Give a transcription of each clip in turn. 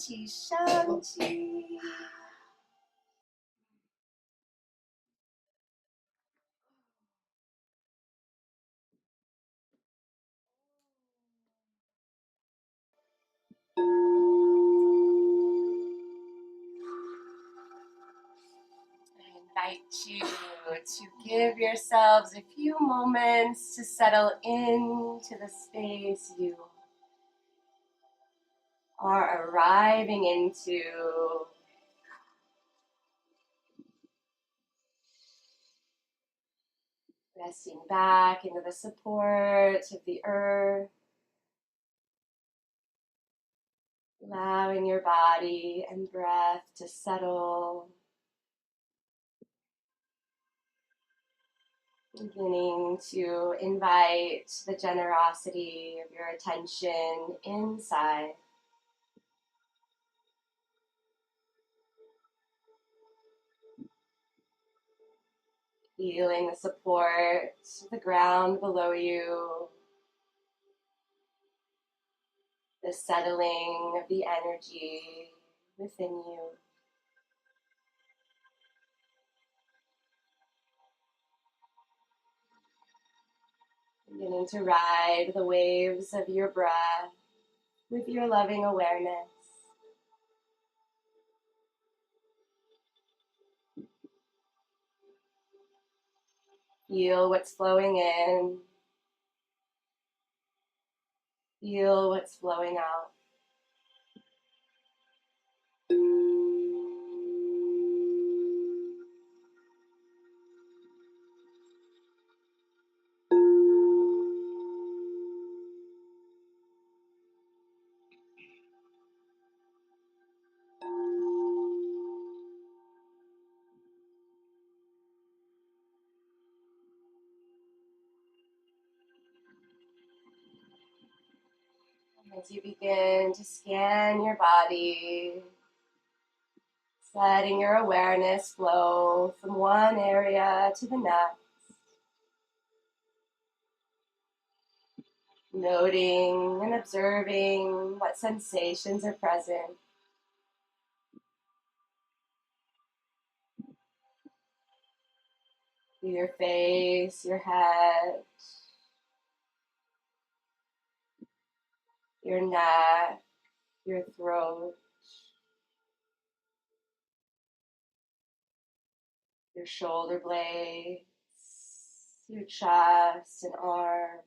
Shanti, Shanti. I invite you to give yourselves a few moments to settle into the space you are arriving into. Resting back into the support of the earth. Allowing your body and breath to settle. Beginning to invite the generosity of your attention inside. Feeling the support of the ground below you. The settling of the energy within you. Beginning to ride the waves of your breath with your loving awareness. Feel what's flowing in. Feel what's flowing out. As you begin to scan your body, letting your awareness flow from one area to the next. Noting and observing what sensations are present. Through your face, your head, your neck, your throat, your shoulder blades, your chest and arms.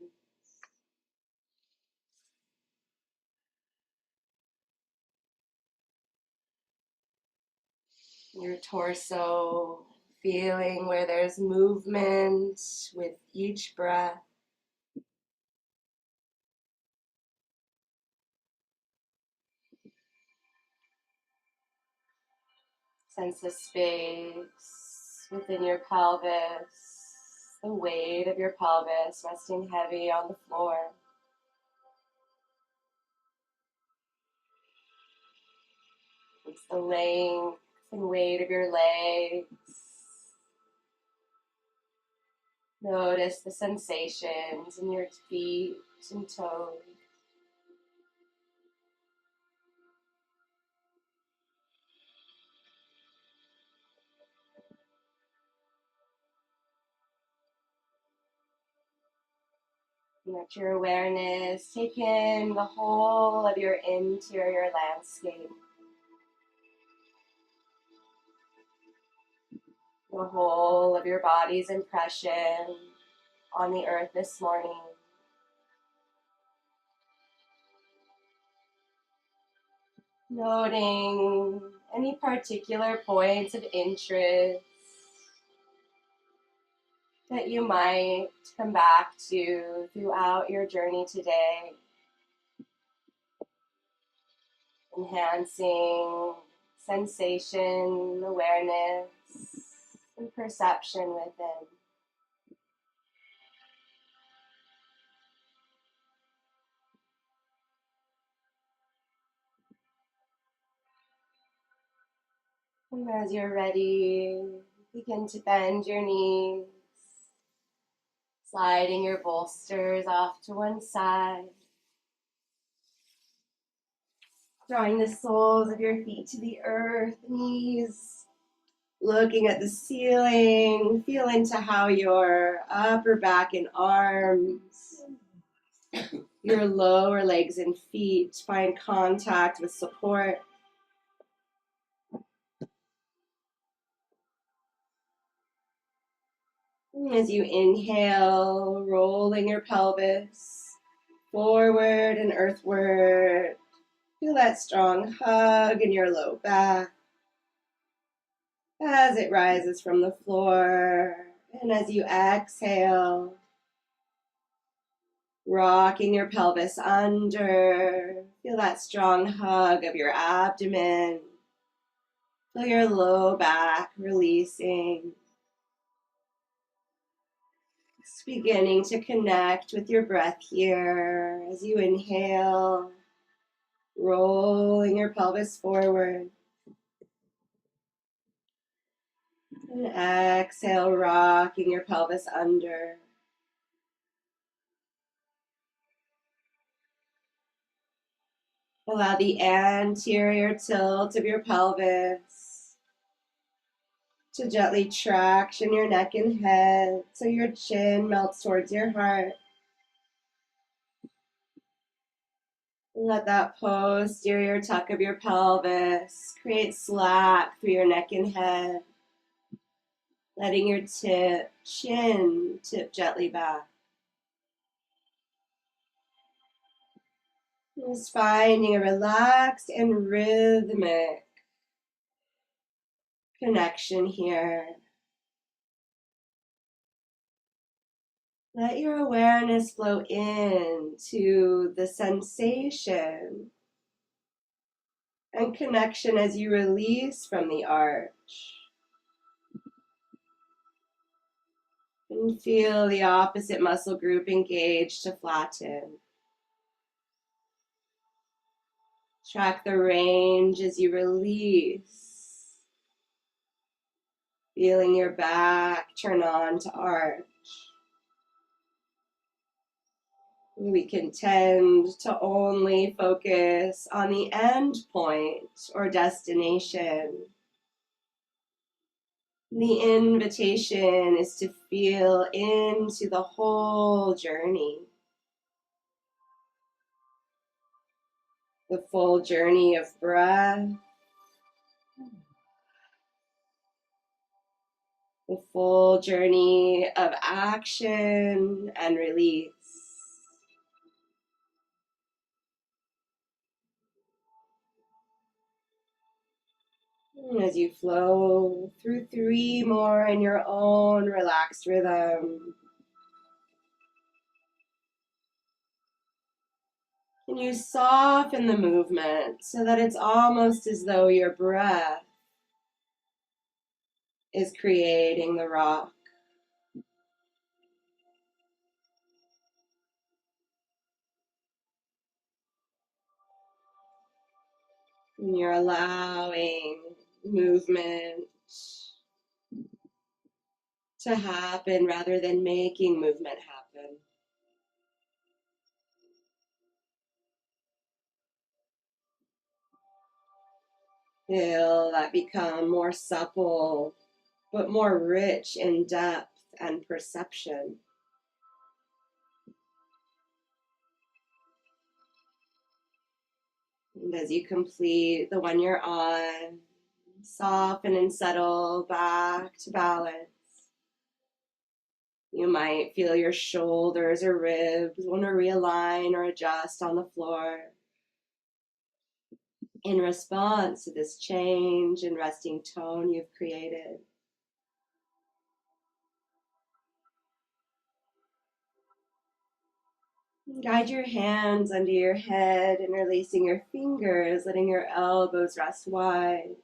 Your torso, feeling where there's movement with each breath. Sense the space within your pelvis, the weight of your pelvis resting heavy on the floor. It's the length and weight of your legs. Notice the sensations in your feet and toes. Let your awareness take in the whole of your interior landscape. The whole of your body's impression on the earth this morning. Noting any particular points of interest that you might come back to throughout your journey today. Enhancing sensation, awareness, and perception within. And as you're ready, begin to bend your knees, sliding your bolsters off to one side. Drawing the soles of your feet to the earth, knees looking at the ceiling. Feel into how your upper back and arms, your lower legs and feet find contact with support. As you inhale, rolling your pelvis forward and earthward. Feel that strong hug in your low back as it rises from the floor. And as you exhale, rocking your pelvis under. Feel that strong hug of your abdomen. Feel your low back releasing. Just beginning to connect with your breath here as you inhale, rolling your pelvis forward. And exhale, rocking your pelvis under. Allow the anterior tilt of your pelvis to gently traction your neck and head so your chin melts towards your heart. Let that posterior tuck of your pelvis create slack through your neck and head, letting your chin tip gently back. Just finding a relaxed and rhythmic connection here. Let your awareness flow into the sensation and connection as you release from the arch. And feel the opposite muscle group engage to flatten. Track the range as you release. Feeling your back turn on to arch. We can tend to only focus on the end point or destination. The invitation is to feel into the whole journey. The full journey of breath. The full journey of action and release. As you flow through 3 more in your own relaxed rhythm, can you soften the movement so that it's almost as though your breath is creating the rock? And you're allowing movement to happen rather than making movement happen. Feel that become more supple, but more rich in depth and perception. And as you complete the one you're on, soften and settle back to balance. You might feel your shoulders or ribs want to realign or adjust on the floor in response to this change in resting tone you've created. Guide your hands under your head and releasing your fingers, letting your elbows rest wide.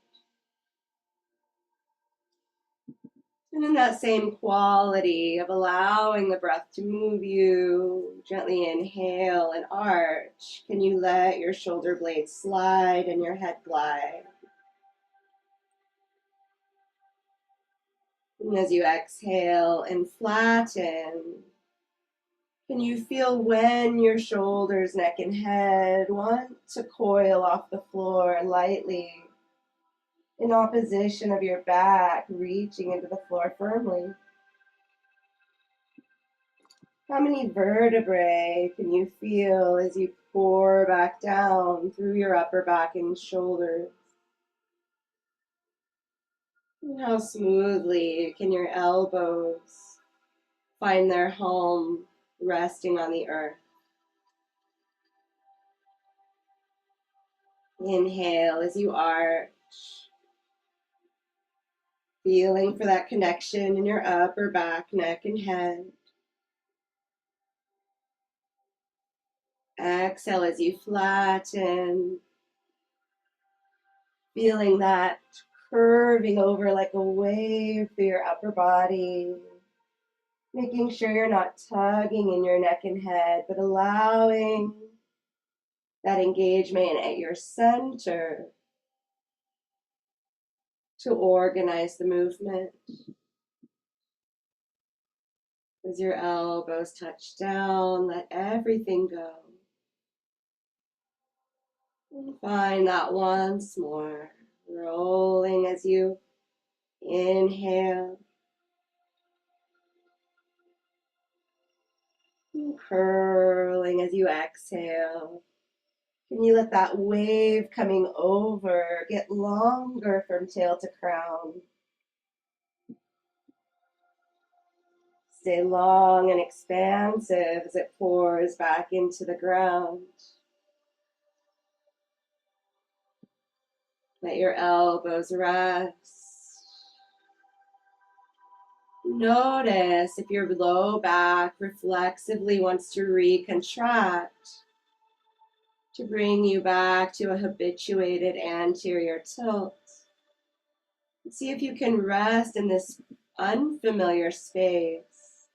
And in that same quality of allowing the breath to move you, gently inhale and arch. Can you let your shoulder blades slide and your head glide? And as you exhale and flatten, Can you feel when your shoulders, neck, and head want to coil off the floor lightly in opposition of your back, reaching into the floor firmly? How many vertebrae can you feel as you pour back down through your upper back and shoulders? And how smoothly can your elbows find their home resting on the earth? Inhale as you arch, feeling for that connection in your upper back, neck, and head. Exhale as you flatten, feeling that curving over like a wave through your upper body. Making sure you're not tugging in your neck and head, but allowing that engagement at your center to organize the movement. As your elbows touch down, let everything go. And find that once more, rolling as you inhale, and curling as you exhale. Can you let that wave coming over get longer from tail to crown? Stay long and expansive as it pours back into the ground. Let your elbows rest. Notice if your low back reflexively wants to recontract to bring you back to a habituated anterior tilt. See if you can rest in this unfamiliar space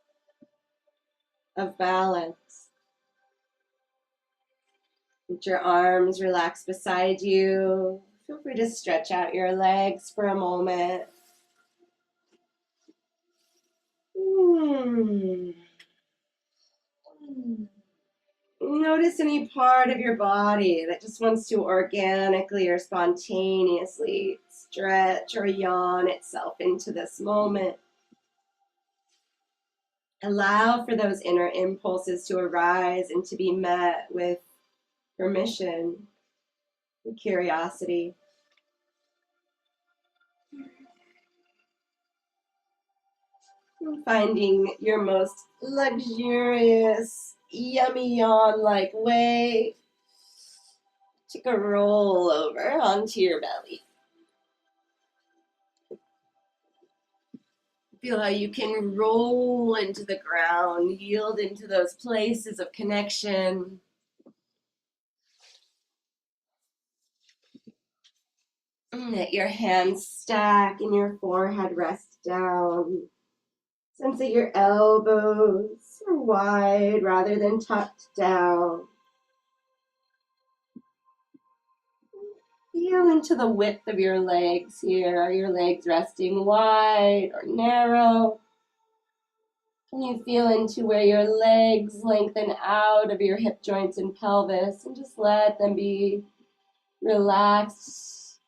of balance. Let your arms relax beside you. Feel free to stretch out your legs for a moment. Notice any part of your body that just wants to organically or spontaneously stretch or yawn itself into this moment. Allow for those inner impulses to arise and to be met with permission and curiosity. Finding your most luxurious, yummy yawn-like way. Take a roll over onto your belly. Feel how you can roll into the ground, yield into those places of connection. Let your hands stack and your forehead rest down. Sense that your elbows are wide rather than tucked down. Feel into the width of your legs here. Are your legs resting wide or narrow? Can you feel into where your legs lengthen out of your hip joints and pelvis, and just let them be relaxed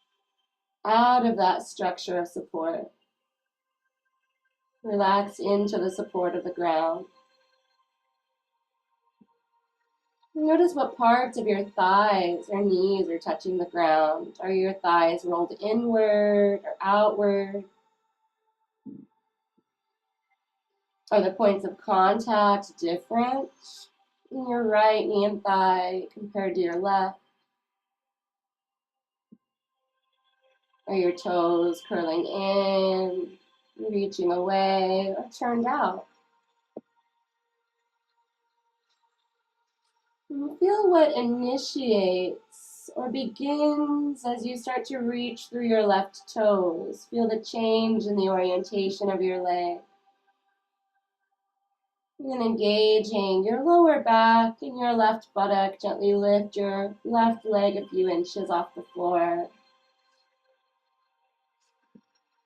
out of that structure of support. Relax into the support of the ground. Notice what parts of your thighs or knees are touching the ground. Are your thighs rolled inward or outward? Are the points of contact different in your right knee and thigh compared to your left? Are your toes curling in, reaching away, or turned out? Feel what initiates or begins as you start to reach through your left toes. Feel the change in the orientation of your leg. And engaging your lower back and your left buttock. Gently lift your left leg a few inches off the floor.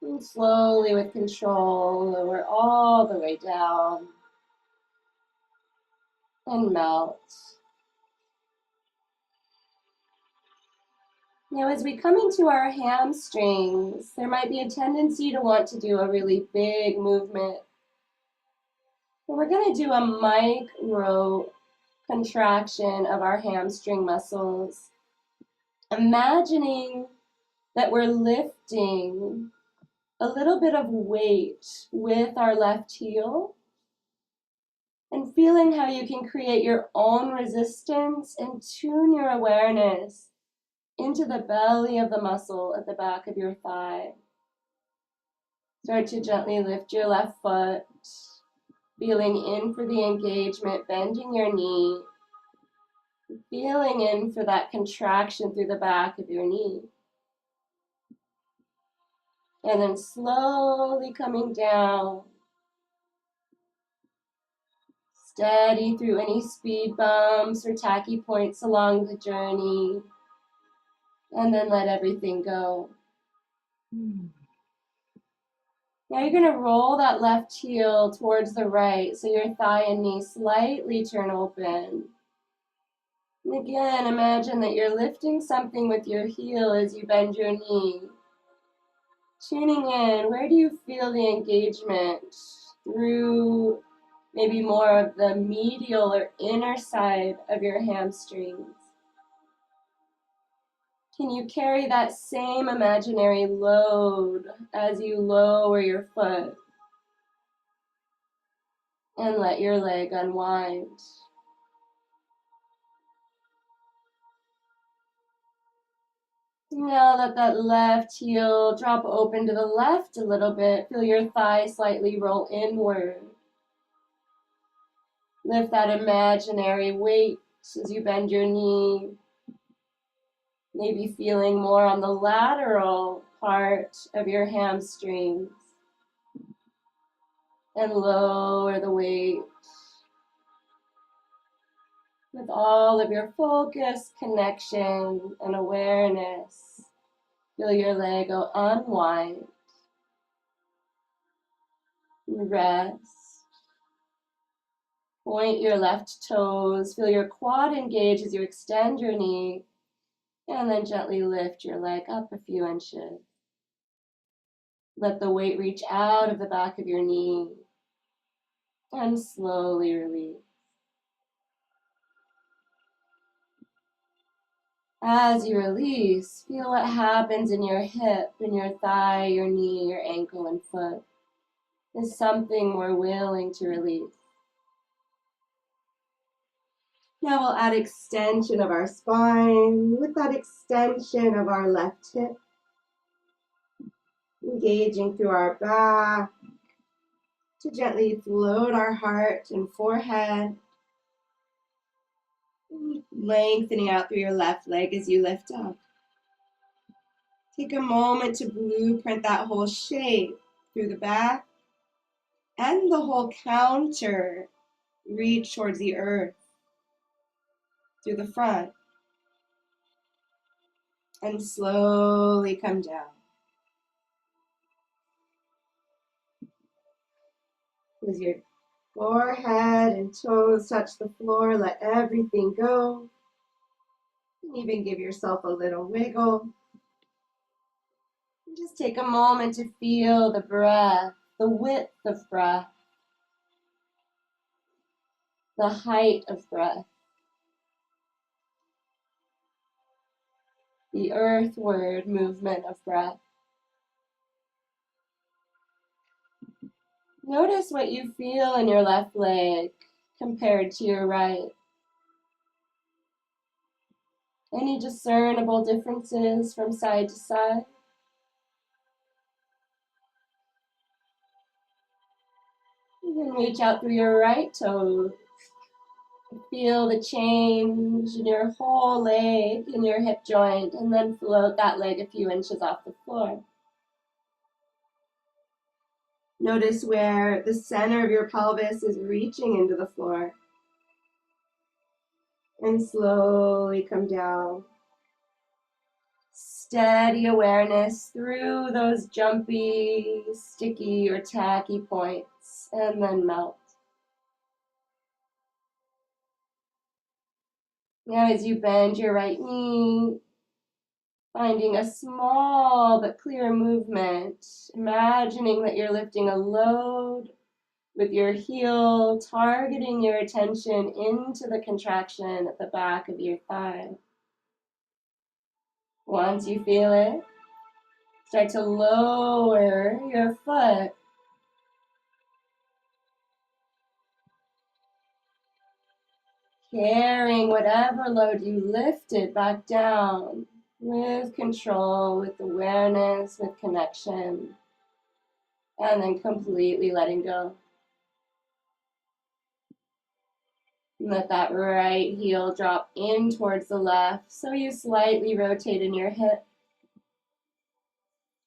And slowly, with control, lower all the way down. and melt. Now, as we come into our hamstrings, there might be a tendency to want to do a really big movement. But we're going to do a micro contraction of our hamstring muscles, imagining that we're lifting a little bit of weight with our left heel and feeling how you can create your own resistance and tune your awareness into the belly of the muscle at the back of your thigh. Start to gently lift your left foot, feeling in for the engagement, bending your knee, feeling in for that contraction through the back of your knee. And then slowly coming down, steady through any speed bumps or tacky points along the journey, and then let everything go. Now you're going to roll that left heel towards the right, so your thigh and knee slightly turn open. And again, imagine that you're lifting something with your heel as you bend your knee. Tuning in, where do you feel the engagement? Through maybe more of the medial or inner side of your hamstrings. Can you carry that same imaginary load as you lower your foot and let your leg unwind? Now let that left heel drop open to the left a little bit. Feel your thigh slightly roll inward. Lift that imaginary weight as you bend your knee. Maybe feeling more on the lateral part of your hamstrings. And lower the weight. With all of your focus, connection, and awareness. Feel your leg go unwind. Rest. Point your left toes. Feel your quad engage as you extend your knee. And then gently lift your leg up a few inches. Let the weight reach out of the back of your knee. And slowly release. As you release, feel what happens in your hip, in your thigh, your knee, your ankle, and foot. Is something we're willing to release. Now we'll add extension of our spine with that extension of our left hip. Engaging through our back to gently float our heart and forehead. Lengthening out through your left leg as you lift up. Take a moment to blueprint that whole shape through the back and the whole counter. Reach towards the earth through the front and slowly come down. As your forehead and toes touch the floor, let everything go. And even give yourself a little wiggle. And just take a moment to feel the breath, the width of breath, the height of breath, the earthward movement of breath. Notice what you feel in your left leg compared to your right. Any discernible differences from side to side? You can reach out through your right toe. Feel the change in your whole leg, in your hip joint, and then float that leg a few inches off the floor. Notice where the center of your pelvis is reaching into the floor. And slowly come down. Steady awareness through those jumpy, sticky, or tacky points, and then melt. Now as you bend your right knee, finding a small but clear movement, imagining that you're lifting a load with your heel, targeting your attention into the contraction at the back of your thigh. Once you feel it, start to lower your foot. Carrying whatever load you lifted back down with control, with awareness, with connection, and then completely letting go. Let that right heel drop in towards the left, so you slightly rotate in your hip.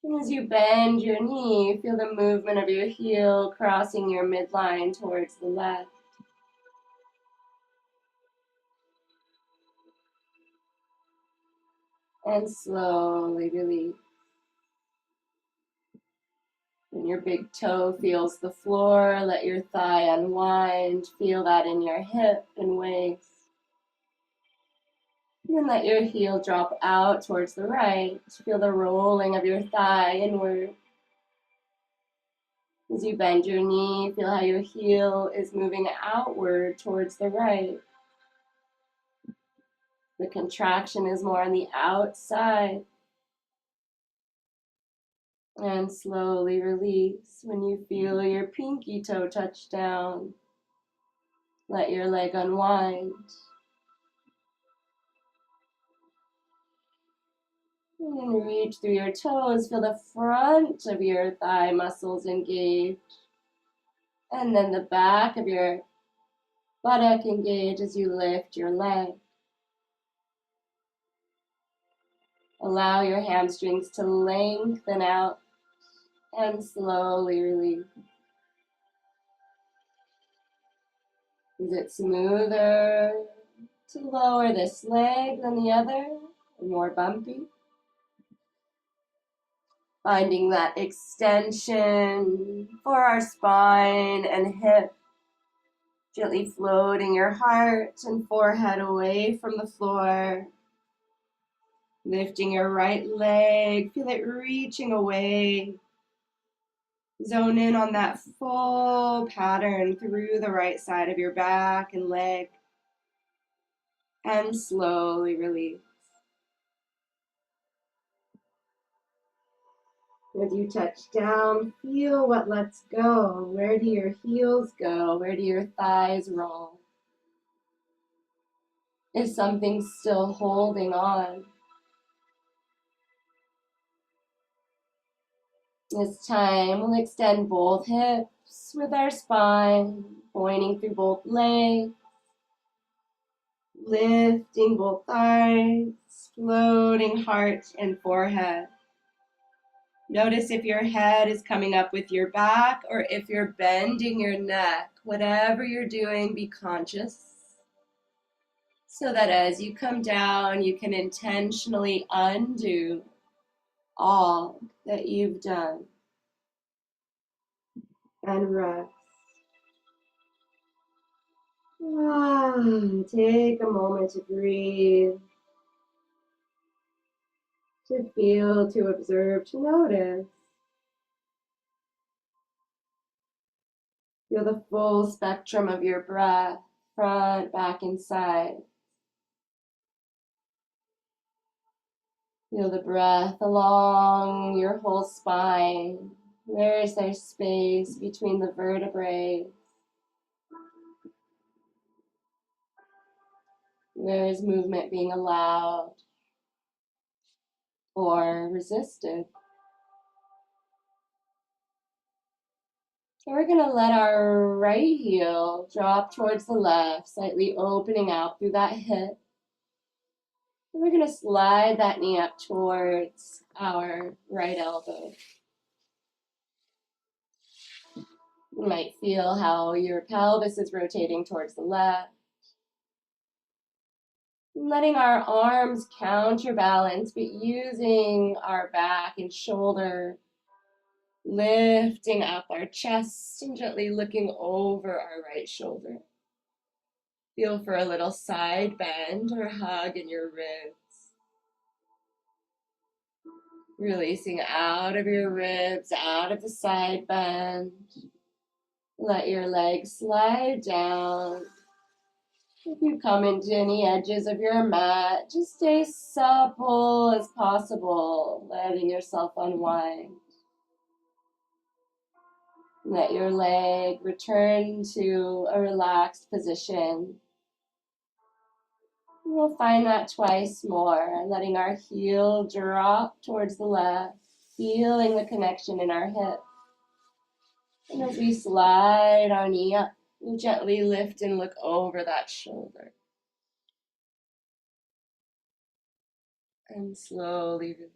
And as you bend your knee, feel the movement of your heel crossing your midline towards the left. And slowly release. When your big toe feels the floor, let your thigh unwind. Feel that in your hip and waist. And then let your heel drop out towards the right. Feel the rolling of your thigh inward. As you bend your knee, feel how your heel is moving outward towards the right. The contraction is more on the outside. And slowly release when you feel your pinky toe touch down. Let your leg unwind. And reach through your toes, feel the front of your thigh muscles engage. And then the back of your buttock engage as you lift your leg. Allow your hamstrings to lengthen out and slowly release. Is it smoother to lower this leg than the other, or more bumpy? Finding that extension for our spine and hip. Gently floating your heart and forehead away from the floor. Lifting your right leg, feel it reaching away. Zone in on that full pattern through the right side of your back and leg. And slowly release. As you touch down, feel what lets go. Where do your heels go? Where do your thighs roll? Is something still holding on? This time, we'll extend both hips with our spine, pointing through both legs, lifting both thighs, floating heart and forehead. Notice if your head is coming up with your back or if you're bending your neck. Whatever you're doing, be conscious so that as you come down, you can intentionally undo all that you've done and rest. Take a moment to breathe, to feel, to observe, to notice. Feel the full spectrum of your breath, front, back, and side. Feel the breath along your whole spine. Where is there space between the vertebrae? Where is movement being allowed or resisted? And we're going to let our right heel drop towards the left, slightly opening out through that hip. And we're going to slide that knee up towards our right elbow. You might feel how your pelvis is rotating towards the left. Letting our arms counterbalance, but using our back and shoulder, lifting up our chest and gently looking over our right shoulder. Feel for a little side bend or hug in your ribs. Releasing out of your ribs, out of the side bend. Let your legs slide down. If you come into any edges of your mat, just stay supple as possible, letting yourself unwind. Let your leg return to a relaxed position. We'll find that twice more, letting our heel drop towards the left, feeling the connection in our hip. And as we slide our knee up, we'll gently lift and look over that shoulder. And slowly release.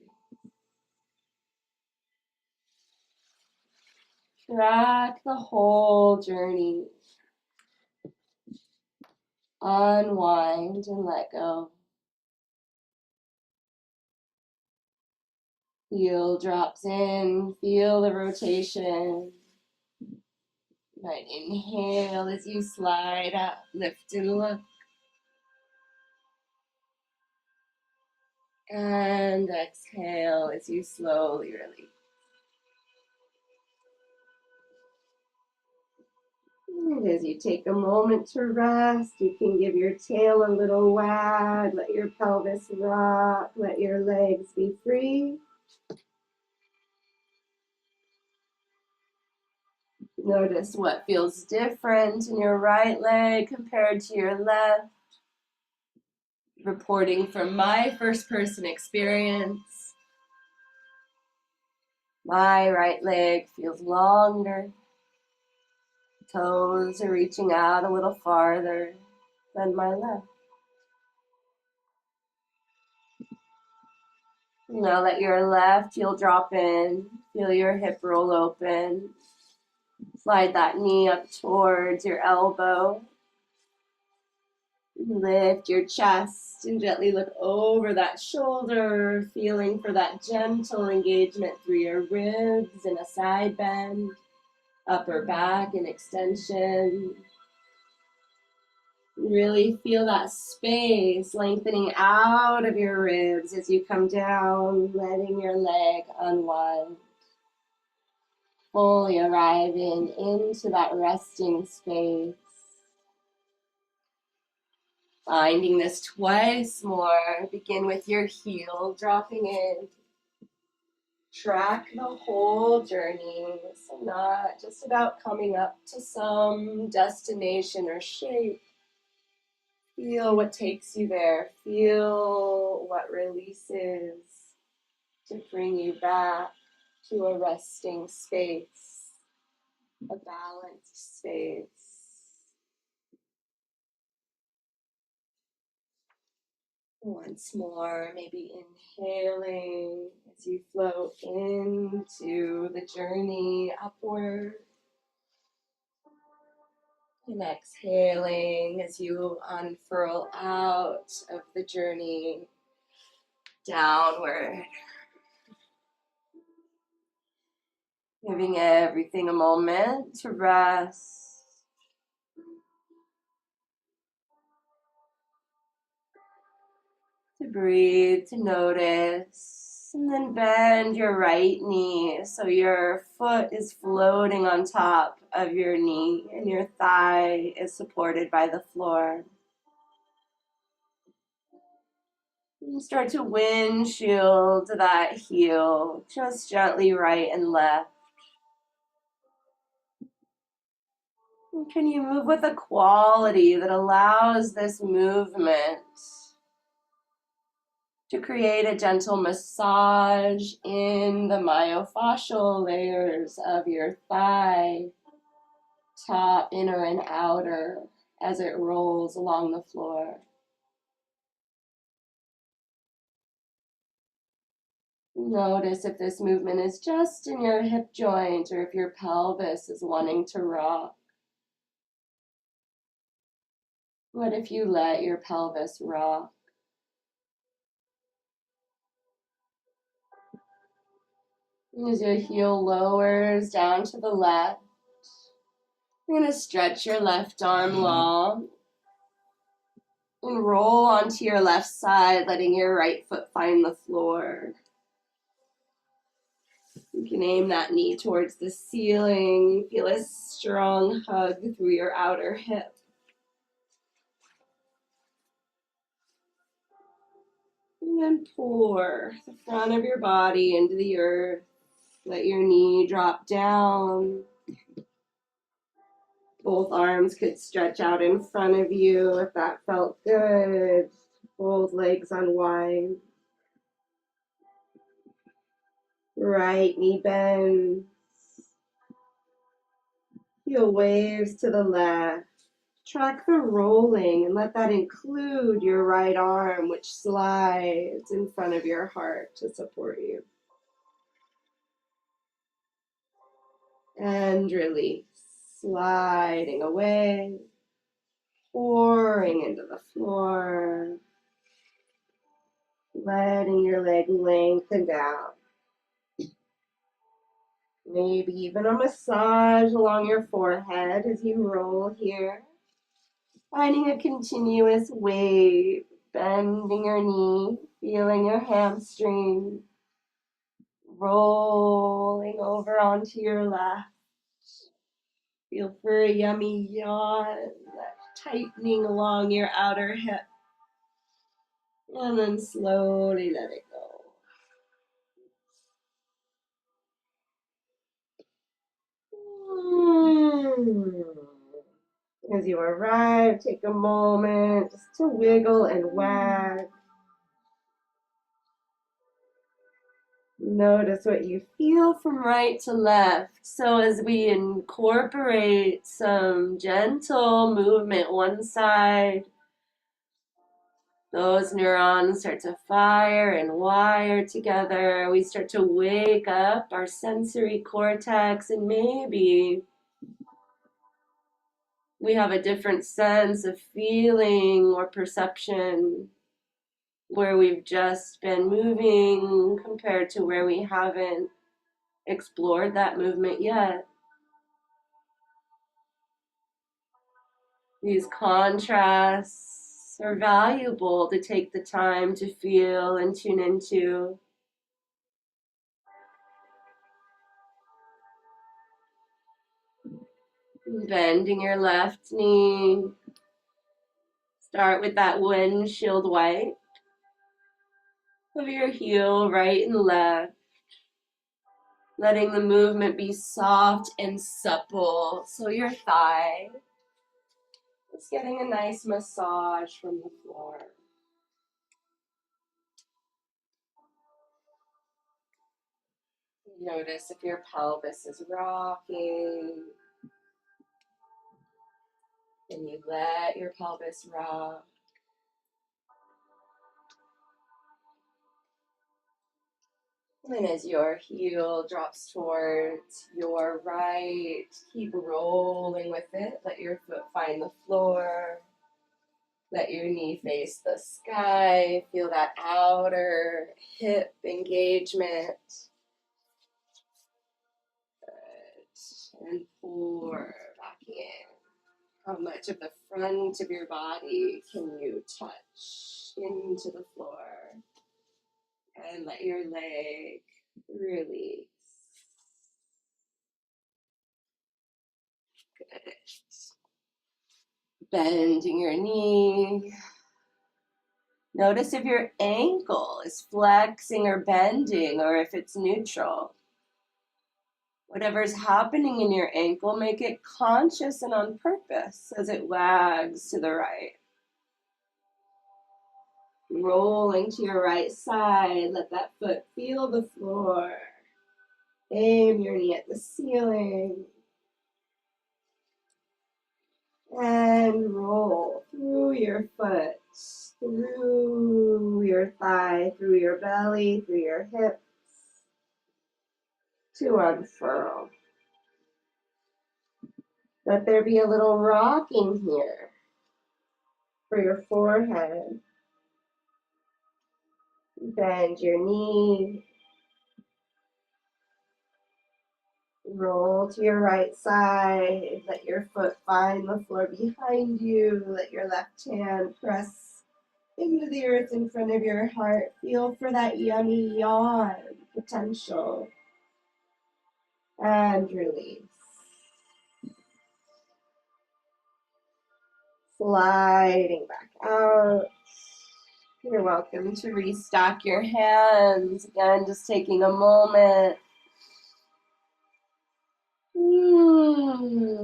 Track the whole journey. Unwind and let go. Heel drops in, feel the rotation. Right, inhale as you slide up, lift and look. And exhale as you slowly release. And as you take a moment to rest, you can give your tail a little wag, let your pelvis rock, let your legs be free. Notice what feels different in your right leg compared to your left. Reporting from my first person experience, my right leg feels longer. Toes are reaching out a little farther than my left. Now let your left heel drop in. Feel your hip roll open. Slide that knee up towards your elbow. Lift your chest and gently look over that shoulder, feeling for that gentle engagement through your ribs and a side bend, upper back and extension. Really feel that space lengthening out of your ribs as you come down, letting your leg unwind. Fully arriving into that resting space. Finding this twice more. Begin with your heel dropping in. Track the whole journey. So not just about coming up to some destination or shape. Feel what takes you there. Feel what releases to bring you back to a resting space, a balanced space. Once more, maybe inhaling as you float into the journey upward. And exhaling as you unfurl out of the journey downward. Giving everything a moment to rest. To breathe, to notice, and then bend your right knee so your foot is floating on top of your knee and your thigh is supported by the floor. And start to windshield that heel, just gently right and left. And can you move with a quality that allows this movement to create a gentle massage in the myofascial layers of your thigh, top, inner, and outer, as it rolls along the floor. Notice if this movement is just in your hip joint or if your pelvis is wanting to rock. What if you let your pelvis rock? As your heel lowers down to the left, you're going to stretch your left arm long. And roll onto your left side, letting your right foot find the floor. You can aim that knee towards the ceiling. Feel a strong hug through your outer hip. And then pour the front of your body into the earth. Let your knee drop down. Both arms could stretch out in front of you if that felt good. Both legs unwind. Right knee bends. Feel waves to the left. Track the rolling and let that include your right arm, which slides in front of your heart to support you. And release, sliding away, pouring into the floor, letting your leg lengthen down. Maybe even a massage along your forehead as you roll here. Finding a continuous wave, bending your knee, feeling your hamstring, rolling over onto your left. Feel for a yummy yawn, tightening along your outer hip. And then slowly let it go. As you arrive, take a moment just to wiggle and wag. Notice what you feel from right to left. So as we incorporate some gentle movement one side, those neurons start to fire and wire together. We start to wake up our sensory cortex, and maybe we have a different sense of feeling or perception where we've just been moving compared to where we haven't explored that movement yet. These contrasts are valuable to take the time to feel and tune into. Bending your left knee. Start with that windshield wipe of your heel, right and left. Letting the movement be soft and supple. So your thigh is getting a nice massage from the floor. Notice if your pelvis is rocking. And you let your pelvis rock. And as your heel drops towards your right, keep rolling with it. Let your foot find the floor. Let your knee face the sky. Feel that outer hip engagement. Good. And pour back in. How much of the front of your body can you touch into the floor? And let your leg release. Good. Bending your knee. Notice if your ankle is flexing or bending or if it's neutral. Whatever's happening in your ankle, make it conscious and on purpose as it wags to the right. Rolling to your right side, let that foot feel the floor. Aim your knee at the ceiling. And roll through your foot, through your thigh, through your belly, through your hips, to unfurl. Let there be a little rocking here for your forehead. Bend your knee. Roll to your right side. Let your foot find the floor behind you. Let your left hand press into the earth in front of your heart. Feel for that yummy yawn potential. And release. Sliding back out. You're welcome to restack your hands. Again, just taking a moment.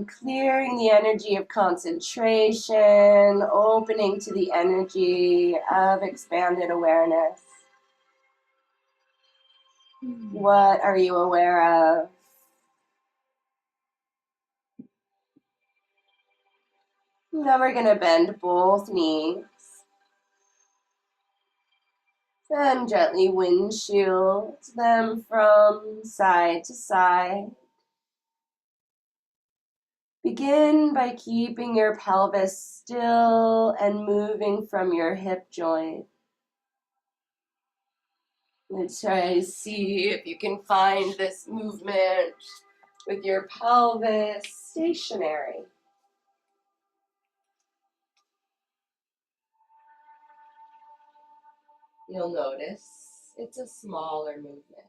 Clearing the energy of concentration, opening to the energy of expanded awareness. What are you aware of? Now we're going to bend both knees and gently windshield them from side to side. Begin by keeping your pelvis still and moving from your hip joint. Let's try to see if you can find this movement with your pelvis stationary. You'll notice it's a smaller movement.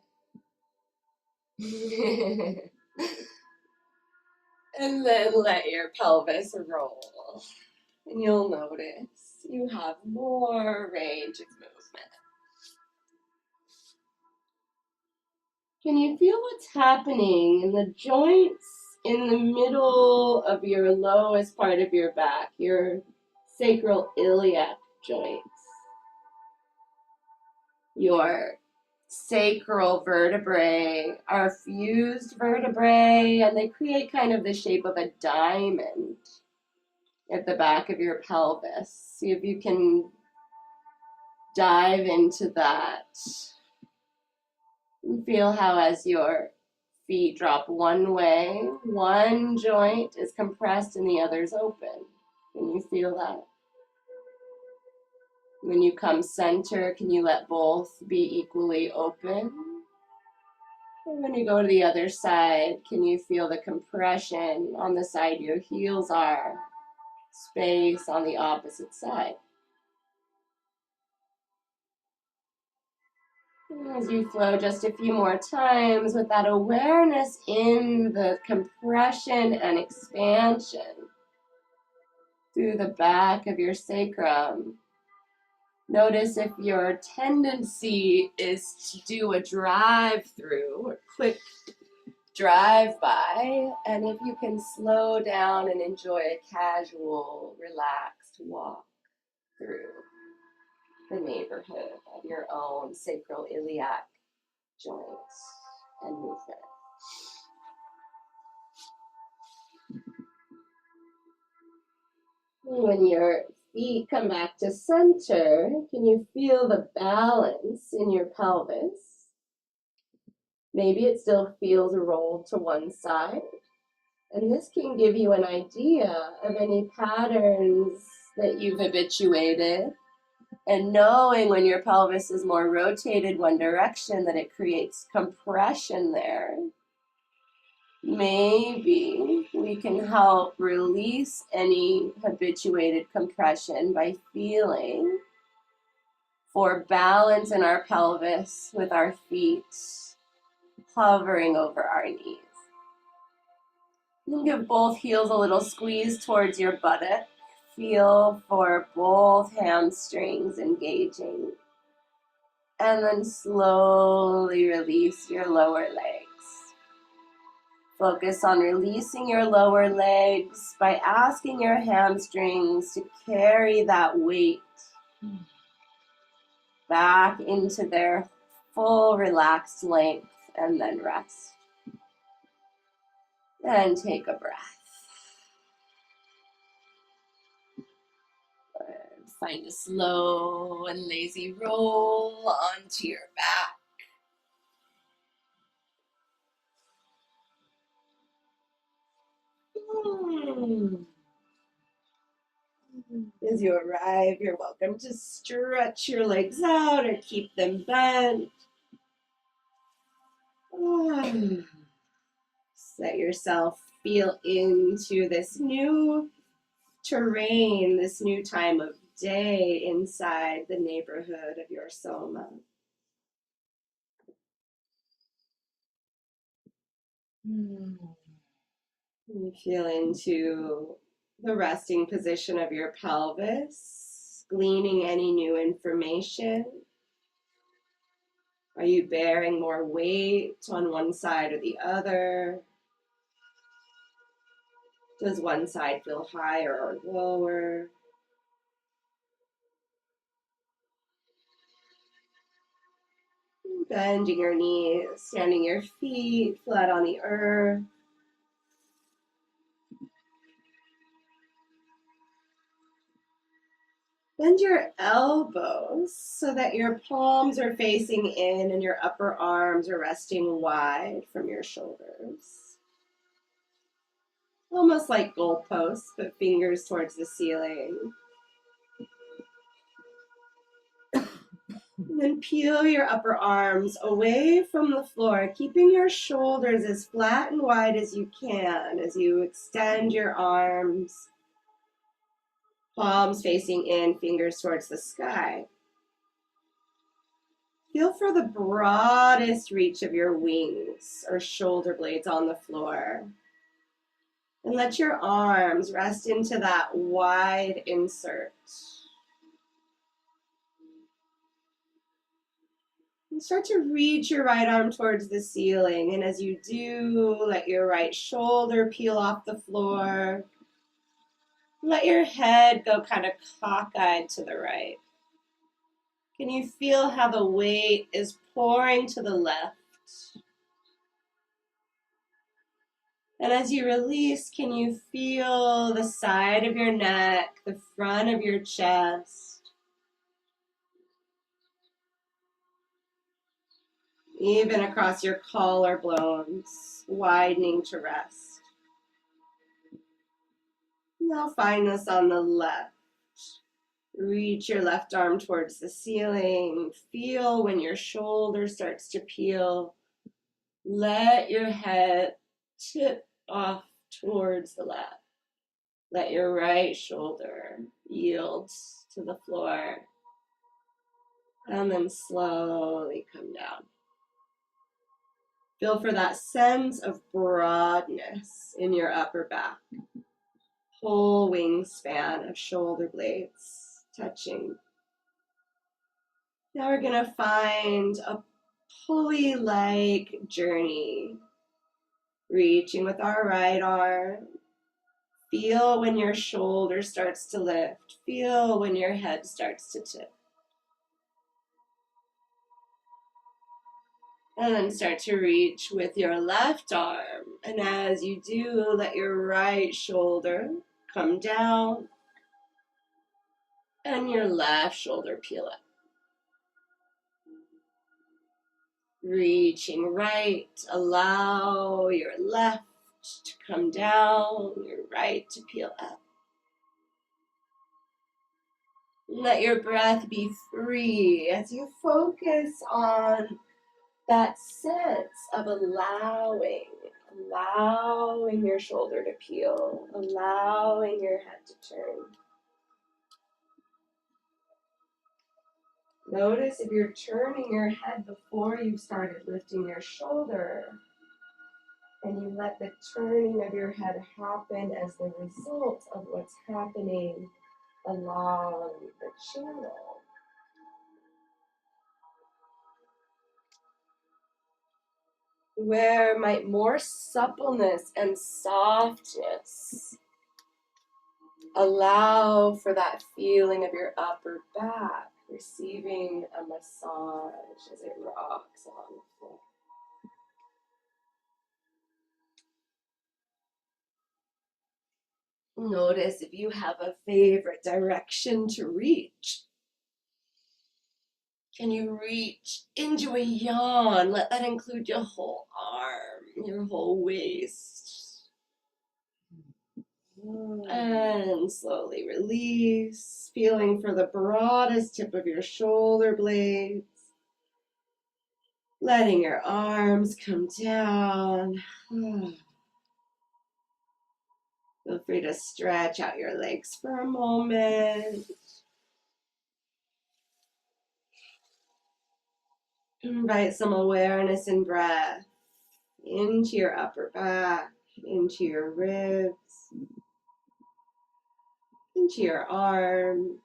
And then let your pelvis roll. And you'll notice you have more range of movement. Can you feel what's happening in the joints in the middle of your lowest part of your back, your sacral iliac joints? Your sacral vertebrae are fused vertebrae, and they create kind of the shape of a diamond at the back of your pelvis. See if you can dive into that. And feel how as your feet drop one way, one joint is compressed and the other's open. Can you feel that? When you come center, can you let both be equally open? And when you go to the other side, can you feel the compression on the side your heels are? Space on the opposite side. And as you flow just a few more times with that awareness in the compression and expansion through the back of your sacrum, notice if your tendency is to do a drive-through or quick drive-by, and if you can slow down and enjoy a casual, relaxed walk through the neighborhood of your own sacral iliac joints and movement. When your feet come back to center, can you feel the balance in your pelvis? Maybe it still feels rolled to one side. And this can give you an idea of any patterns that you've habituated. And knowing when your pelvis is more rotated one direction, that it creates compression there. Maybe we can help release any habituated compression by feeling for balance in our pelvis with our feet hovering over our knees. You can give both heels a little squeeze towards your buttock. Feel for both hamstrings engaging. And then slowly release your lower legs. Focus on releasing your lower legs by asking your hamstrings to carry that weight back into their full relaxed length, and then rest. And take a breath. Find a slow and lazy roll onto your back. As you arrive, you're welcome to stretch your legs out or keep them bent. Let yourself feel into this new terrain, this new time of day inside the neighborhood of your soma. You feel into the resting position of your pelvis, gleaning any new information. Are you bearing more weight on one side or the other? Does one side feel higher or lower? Bending your knees, standing your feet flat on the earth. Bend your elbows so that your palms are facing in and your upper arms are resting wide from your shoulders. Almost like goalposts, but fingers towards the ceiling. And then peel your upper arms away from the floor, keeping your shoulders as flat and wide as you can as you extend your arms, palms facing in, fingers towards the sky. Feel for the broadest reach of your wings or shoulder blades on the floor. And let your arms rest into that wide insert. And start to reach your right arm towards the ceiling. And as you do, let your right shoulder peel off the floor. Let your head go kind of cockeyed to the right. Can you feel how the weight is pouring to the left? And as you release, can you feel the side of your neck, the front of your chest, even across your collarbones, widening to rest? Now find this on the left. Reach your left arm towards the ceiling. Feel when your shoulder starts to peel. Let your head tip off towards the left. Let your right shoulder yield to the floor. And then slowly come down. Feel for that sense of broadness in your upper back. Whole wingspan of shoulder blades touching. Now we're going to find a pulley-like journey. Reaching with our right arm. Feel when your shoulder starts to lift. Feel when your head starts to tip. And then start to reach with your left arm. And as you do, let your right shoulder come down. And your left shoulder peel up. Reaching right, allow your left to come down, your right to peel up. Let your breath be free as you focus on that sense of allowing your shoulder to peel, allowing your head to turn. Notice if you're turning your head before you've started lifting your shoulder, and you let the turning of your head happen as the result of what's happening along the channel. Where might more suppleness and softness allow for that feeling of your upper back receiving a massage as it rocks along the floor. Notice if you have a favorite direction to reach. Can you reach into a yawn? Let that include your whole arm, your whole waist. And slowly release, feeling for the broadest tip of your shoulder blades. Letting your arms come down. Feel free to stretch out your legs for a moment. Invite some awareness and breath into your upper back, into your ribs, into your arms.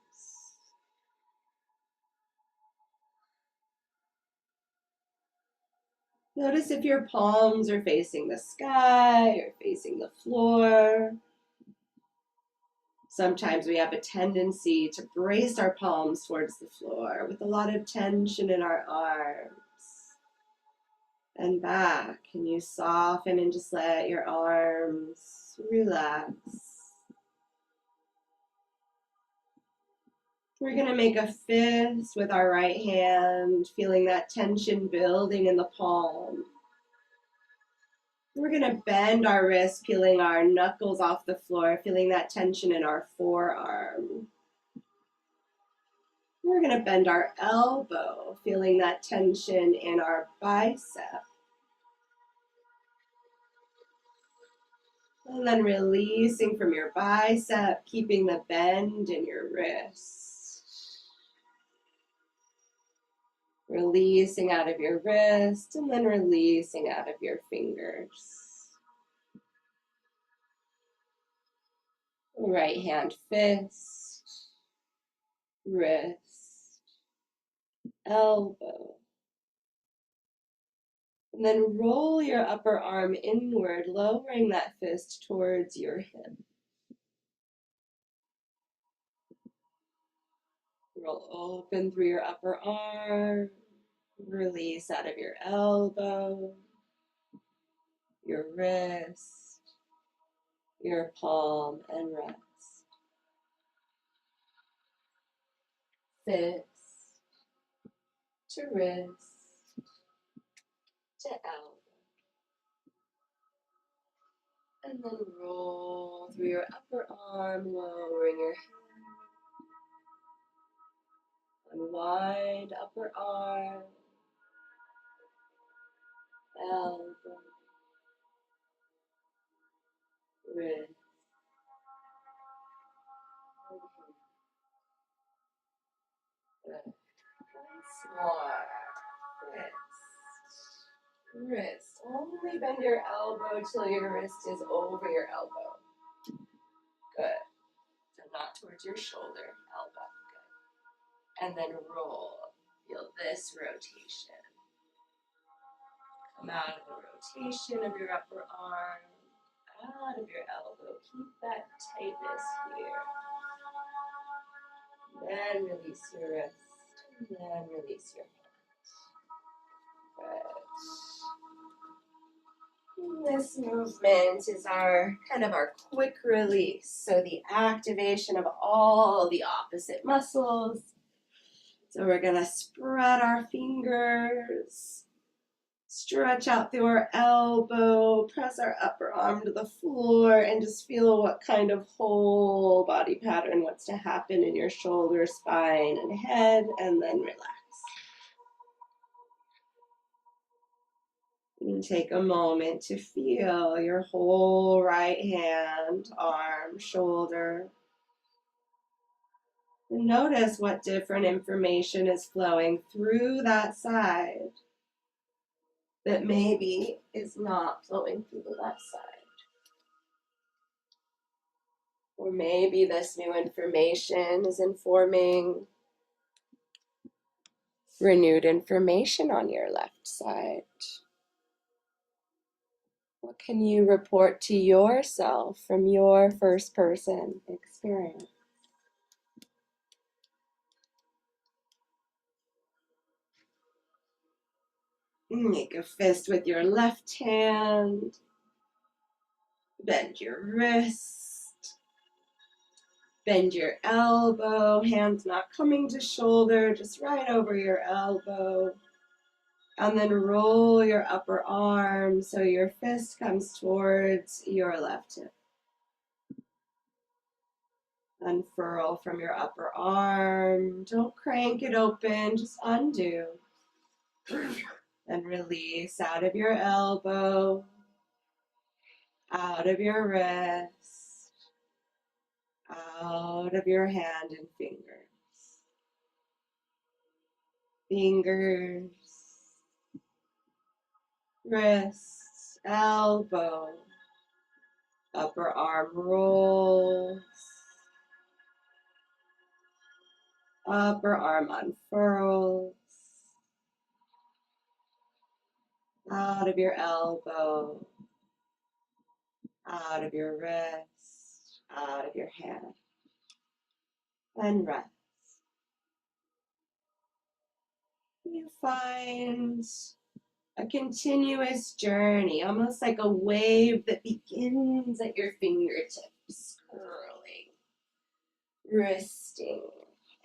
Notice if your palms are facing the sky or facing the floor. Sometimes we have a tendency to brace our palms towards the floor with a lot of tension in our arms and back. Can you soften and just let your arms relax? We're going to make a fist with our right hand, feeling that tension building in the palm. We're going to bend our wrist, peeling our knuckles off the floor, feeling that tension in our forearm. We're going to bend our elbow, feeling that tension in our bicep. And then releasing from your bicep, keeping the bend in your wrist. Releasing out of your wrist and then releasing out of your fingers. Right hand fist, wrist, elbow. And then roll your upper arm inward, lowering that fist towards your hip. Roll open through your upper arm, release out of your elbow, your wrist, your palm, and rest. Fist to wrist to elbow. And then roll through your upper arm, lowering your head. Unwind upper arm, elbow, wrist. Once more. Wrist. Only bend your elbow till your wrist is over your elbow. Good. So not towards your shoulder, elbow. Good. And then roll. Feel this rotation. Come out of the rotation of your upper arm, out of your elbow. Keep that tightness here. Then release your wrist. And then release your hand. Good. This movement is our kind of our quick release. So the activation of all the opposite muscles. So we're going to spread our fingers, stretch out through our elbow, press our upper arm to the floor, and just feel what kind of whole body pattern wants to happen in your shoulder, spine, and head, and then relax. And take a moment to feel your whole right hand, arm, shoulder. And notice what different information is flowing through that side that maybe is not flowing through the left side. Or maybe this new information is informing renewed information on your left side. What can you report to yourself from your first person experience? Make a fist with your left hand. Bend your wrist. Bend your elbow. Hands not coming to shoulder, just right over your elbow. And then roll your upper arm so your fist comes towards your left hip. Unfurl from your upper arm. Don't crank it open, just undo. And release out of your elbow, out of your wrist, out of your hand and fingers. Fingers, wrist, elbow, upper arm rolls, upper arm unfurls, out of your elbow, out of your wrist, out of your hand, and rest. You find a continuous journey, almost like a wave that begins at your fingertips, curling, wristing,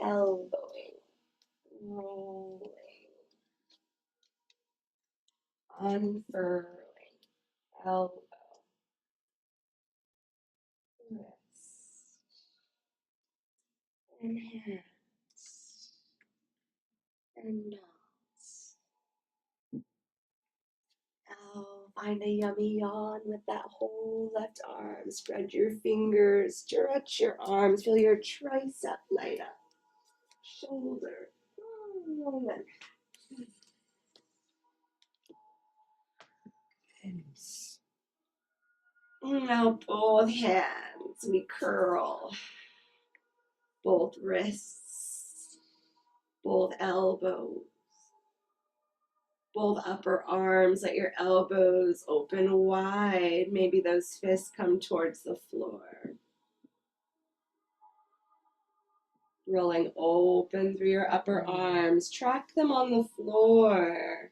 elbowing, rolling, unfurling, elbow, wrist, and hands, and nose. Oh, find a yummy yawn with that whole left arm. Spread your fingers, stretch your arms, feel your tricep light up. Shoulder. Now both hands, we curl. Both wrists, both elbows, both upper arms. Let your elbows open wide. Maybe those fists come towards the floor. Rolling open through your upper arms. Track them on the floor.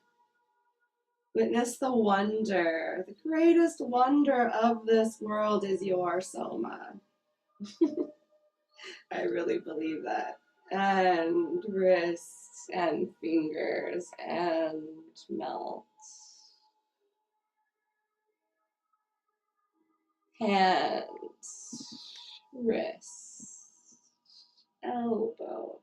Witness the wonder. The greatest wonder of this world is your soma. I really believe that. And wrists and fingers and melt. Hands, wrists, elbow,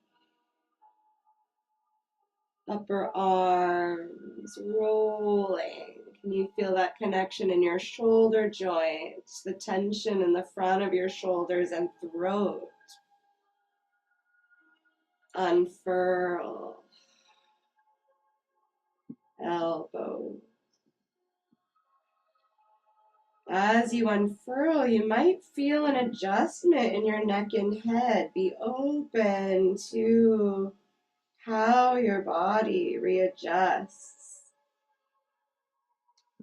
upper arms, rolling. Can you feel that connection in your shoulder joints, the tension in the front of your shoulders and throat? Unfurl, elbow. As you unfurl, you might feel an adjustment in your neck and head. Be open to how your body readjusts.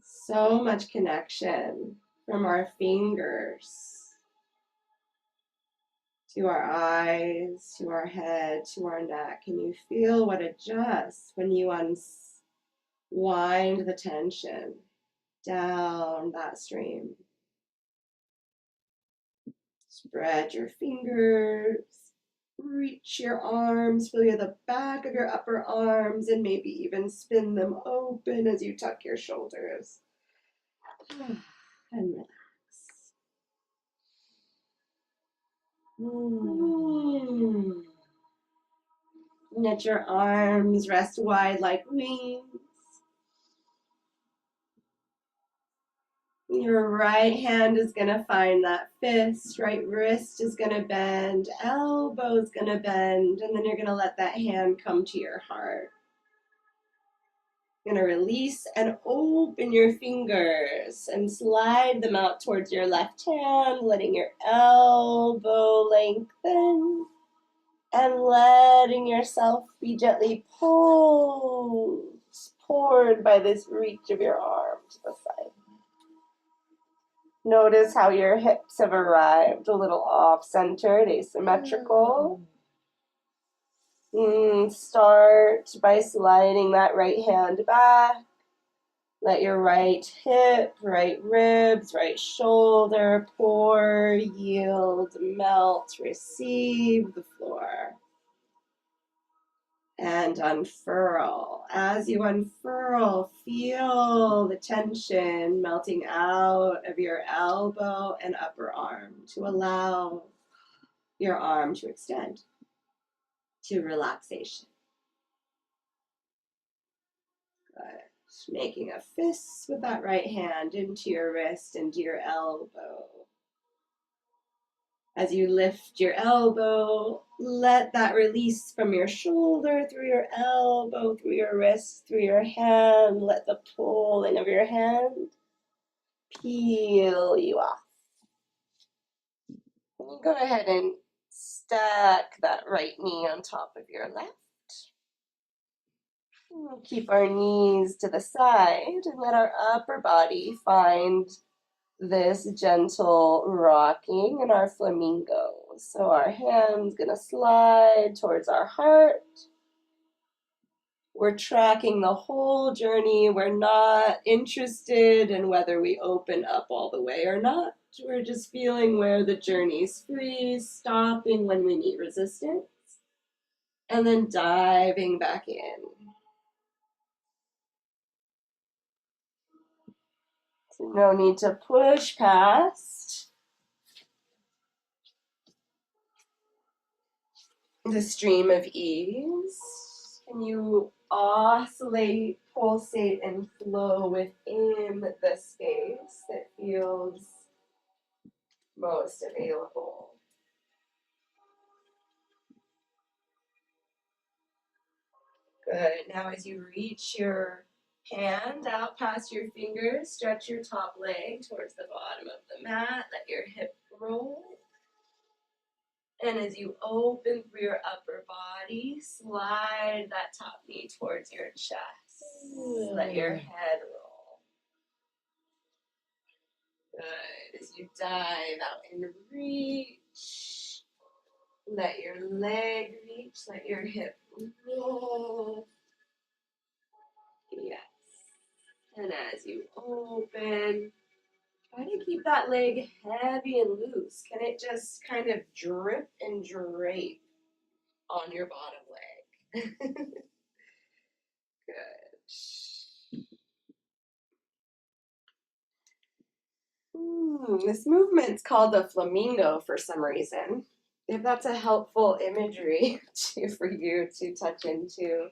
So much connection from our fingers to our eyes, to our head, to our neck. Can you feel what adjusts when you unwind the tension down that stream? Spread your fingers, reach your arms, feel the back of your upper arms, and maybe even spin them open as you tuck your shoulders. And relax. Let your arms rest wide like wings. Your right hand is going to find that fist, right wrist is going to bend, elbow is going to bend, and then you're going to let that hand come to your heart. You're going to release and open your fingers and slide them out towards your left hand, letting your elbow lengthen and letting yourself be gently poured by this reach of your arm to the side. Notice how your hips have arrived a little off-centered, asymmetrical. Start by sliding that right hand back. Let your right hip, right ribs, right shoulder pour, yield, melt, receive the floor. And unfurl. As you unfurl, feel the tension melting out of your elbow and upper arm to allow your arm to extend to relaxation. Good. Making a fist with that right hand into your wrist, into your elbow. As you lift your elbow, let that release from your shoulder, through your elbow, through your wrist, through your hand. Let the pulling of your hand peel you off. And you go ahead and stack that right knee on top of your left. We'll keep our knees to the side and let our upper body find this gentle rocking in our flamingo. So our hands gonna slide towards our heart. We're tracking the whole journey. We're not interested in whether we open up all the way or not. We're just feeling where the journey's free, stopping when we meet resistance, and then diving back in. So no need to push past the stream of ease. Can you oscillate, pulsate, and flow within the space that feels most available? Good. Now as you reach your hand out past your fingers, stretch your top leg towards the bottom of the mat. Let your hip roll. And as you open through your upper body, slide that top knee towards your chest. Let your head roll. Good. As you dive out and reach, let your leg reach, let your hip roll. Yes. And as you open, try to keep that leg heavy and loose. Can it just kind of drip and drape on your bottom leg? Good. This movement's called the flamingo for some reason. If that's a helpful imagery for you to touch into,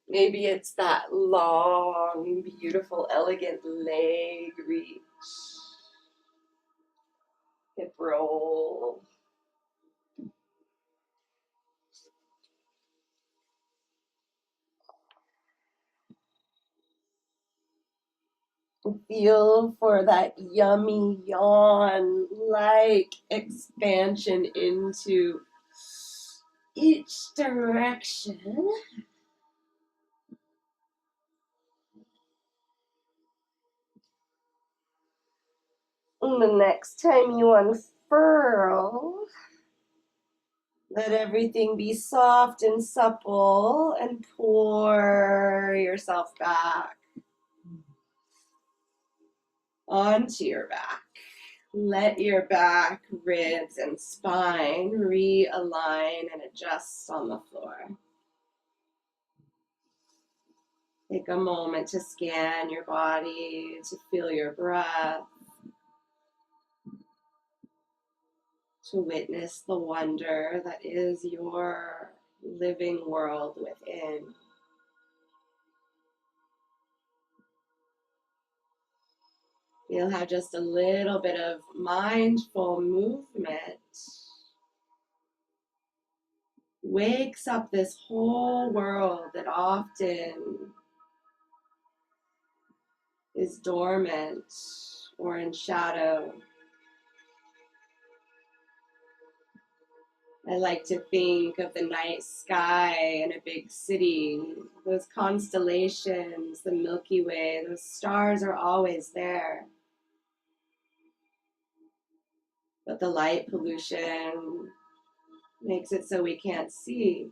maybe it's that long, beautiful, elegant leg reach, hip roll. Feel for that yummy yawn-like expansion into each direction. And the next time you unfurl, let everything be soft and supple and pour yourself back onto your back. Let your back, ribs, and spine realign and adjust on the floor. Take a moment to scan your body, to feel your breath, to witness the wonder that is your living world within. Feel how just a little bit of mindful movement wakes up this whole world that often is dormant or in shadow. I like to think of the night sky in a big city, those constellations, the Milky Way, those stars are always there. But the light pollution makes it so we can't see.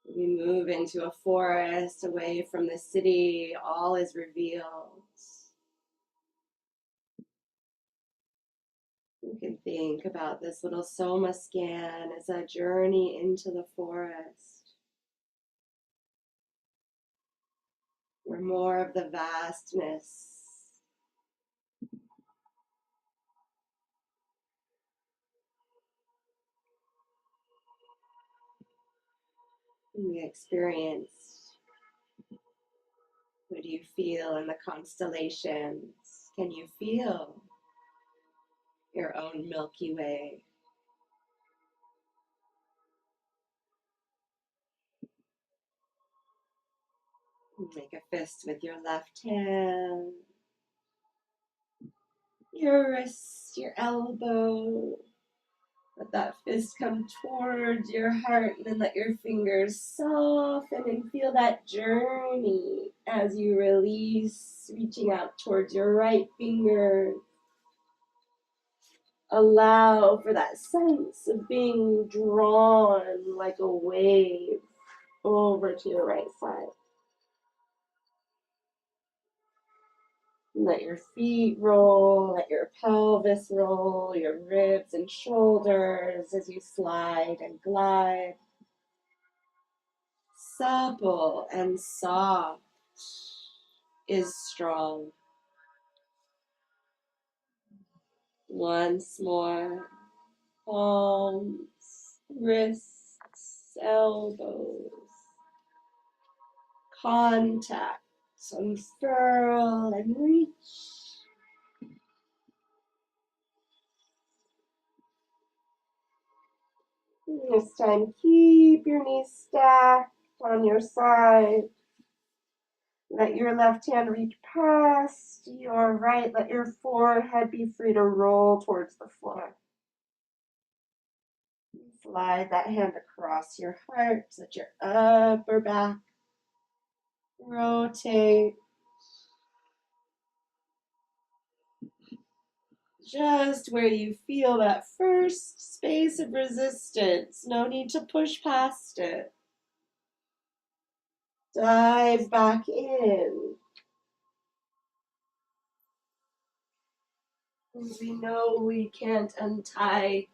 We move into a forest away from the city, all is revealed. You can think about this little Soma scan as a journey into the forest, where more of the vastness we experience. What do you feel in the constellations? Can you feel your own Milky Way? Make a fist with your left hand, your wrist, your elbow. Let that fist come towards your heart, and then let your fingers soften and feel that journey as you release, reaching out towards your right finger. Allow for that sense of being drawn like a wave over to your right side. Let your feet roll, let your pelvis roll, your ribs and shoulders as you slide and glide. Supple and soft is strong. Once more. Palms, wrists, elbows. Contact. Unfurl and reach. This time, keep your knees stacked on your side. Let your left hand reach past your right. Let your forehead be free to roll towards the floor. Slide that hand across your heart. Let your upper back rotate. Just where you feel that first space of resistance. No need to push past it. Dive back in. We know we can't untie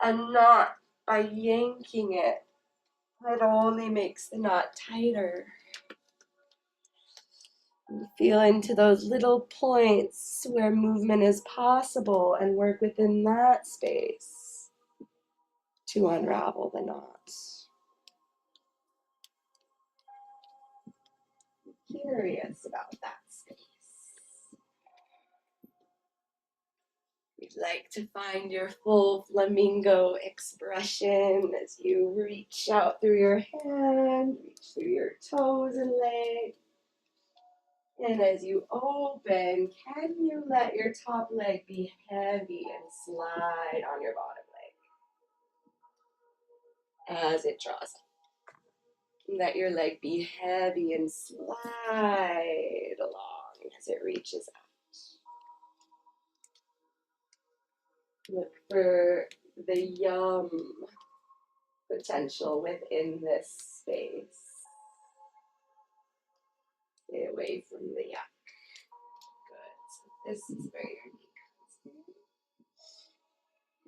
a knot by yanking it. It only makes the knot tighter. Feel into those little points where movement is possible and work within that space to unravel the knot. Curious about that space. You'd like to find your full flamingo expression as you reach out through your hand, reach through your toes and legs. And as you open, can you let your top leg be heavy and slide on your bottom leg as it draws up? Let your leg be heavy and slide along as it reaches out. Look for the yum potential within this space. Stay away from the yuck. Good. So this is where your knee comes in.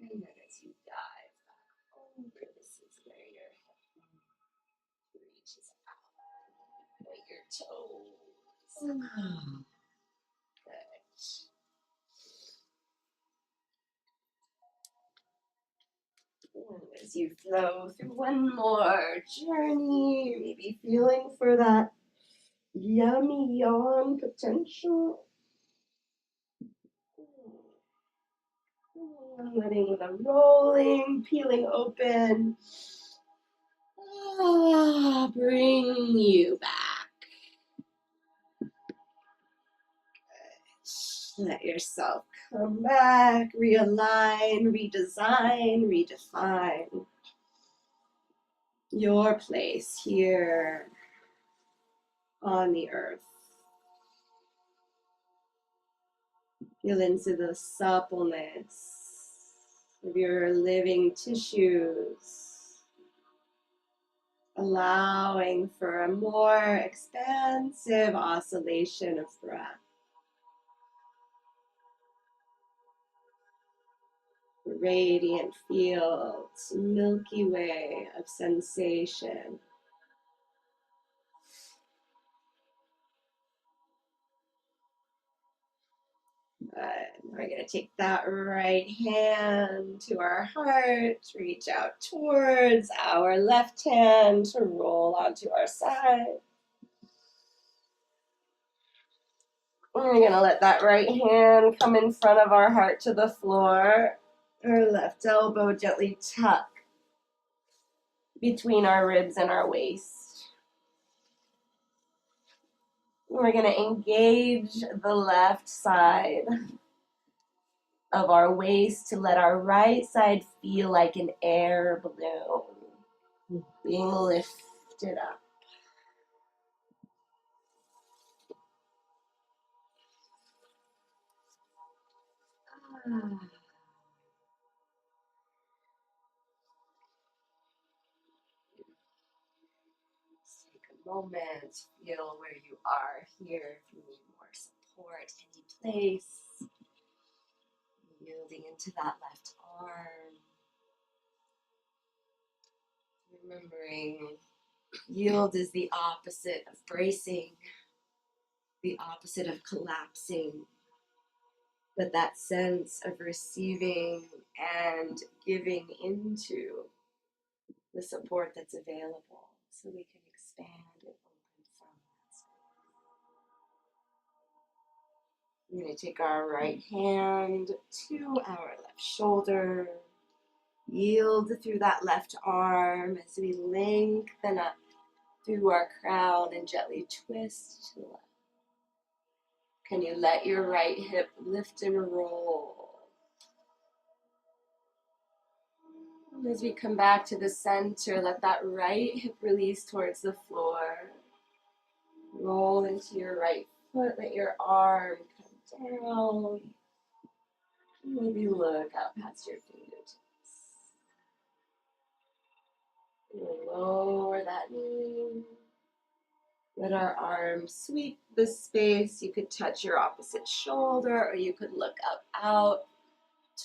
And then as you dive back over, this is where your head reaches out. Like your toes. Good. And as you flow through one more journey, maybe feeling for that yummy yawn potential. Letting the rolling, peeling open. Bring you back. Let yourself come back, realign, redesign, redefine your place here on the earth. Feel into the suppleness of your living tissues, allowing for a more expansive oscillation of breath. Radiant fields, Milky Way of sensation. We're going to take that right hand to our heart, reach out towards our left hand to roll onto our side. We're going to let that right hand come in front of our heart to the floor. Our left elbow gently tuck between our ribs and our waist. We're going to engage the left side of our waist to let our right side feel like an air balloon being lifted up. Take a moment, feel where you are here. If you need more support, any place. Yielding into that left arm. Remembering, yield is the opposite of bracing, the opposite of collapsing. But that sense of receiving and giving into the support that's available so we can expand and open from that space. We're going to take our right hand to our left shoulder. Yield through that left arm as we lengthen up through our crown and gently twist to the left. Can you let your right hip lift and roll? As we come back to the center, let that right hip release towards the floor. Roll into your right foot, let your arm come down. Maybe look out past your fingertips. Lower that knee. Let our arms sweep the space. You could touch your opposite shoulder, or you could look up out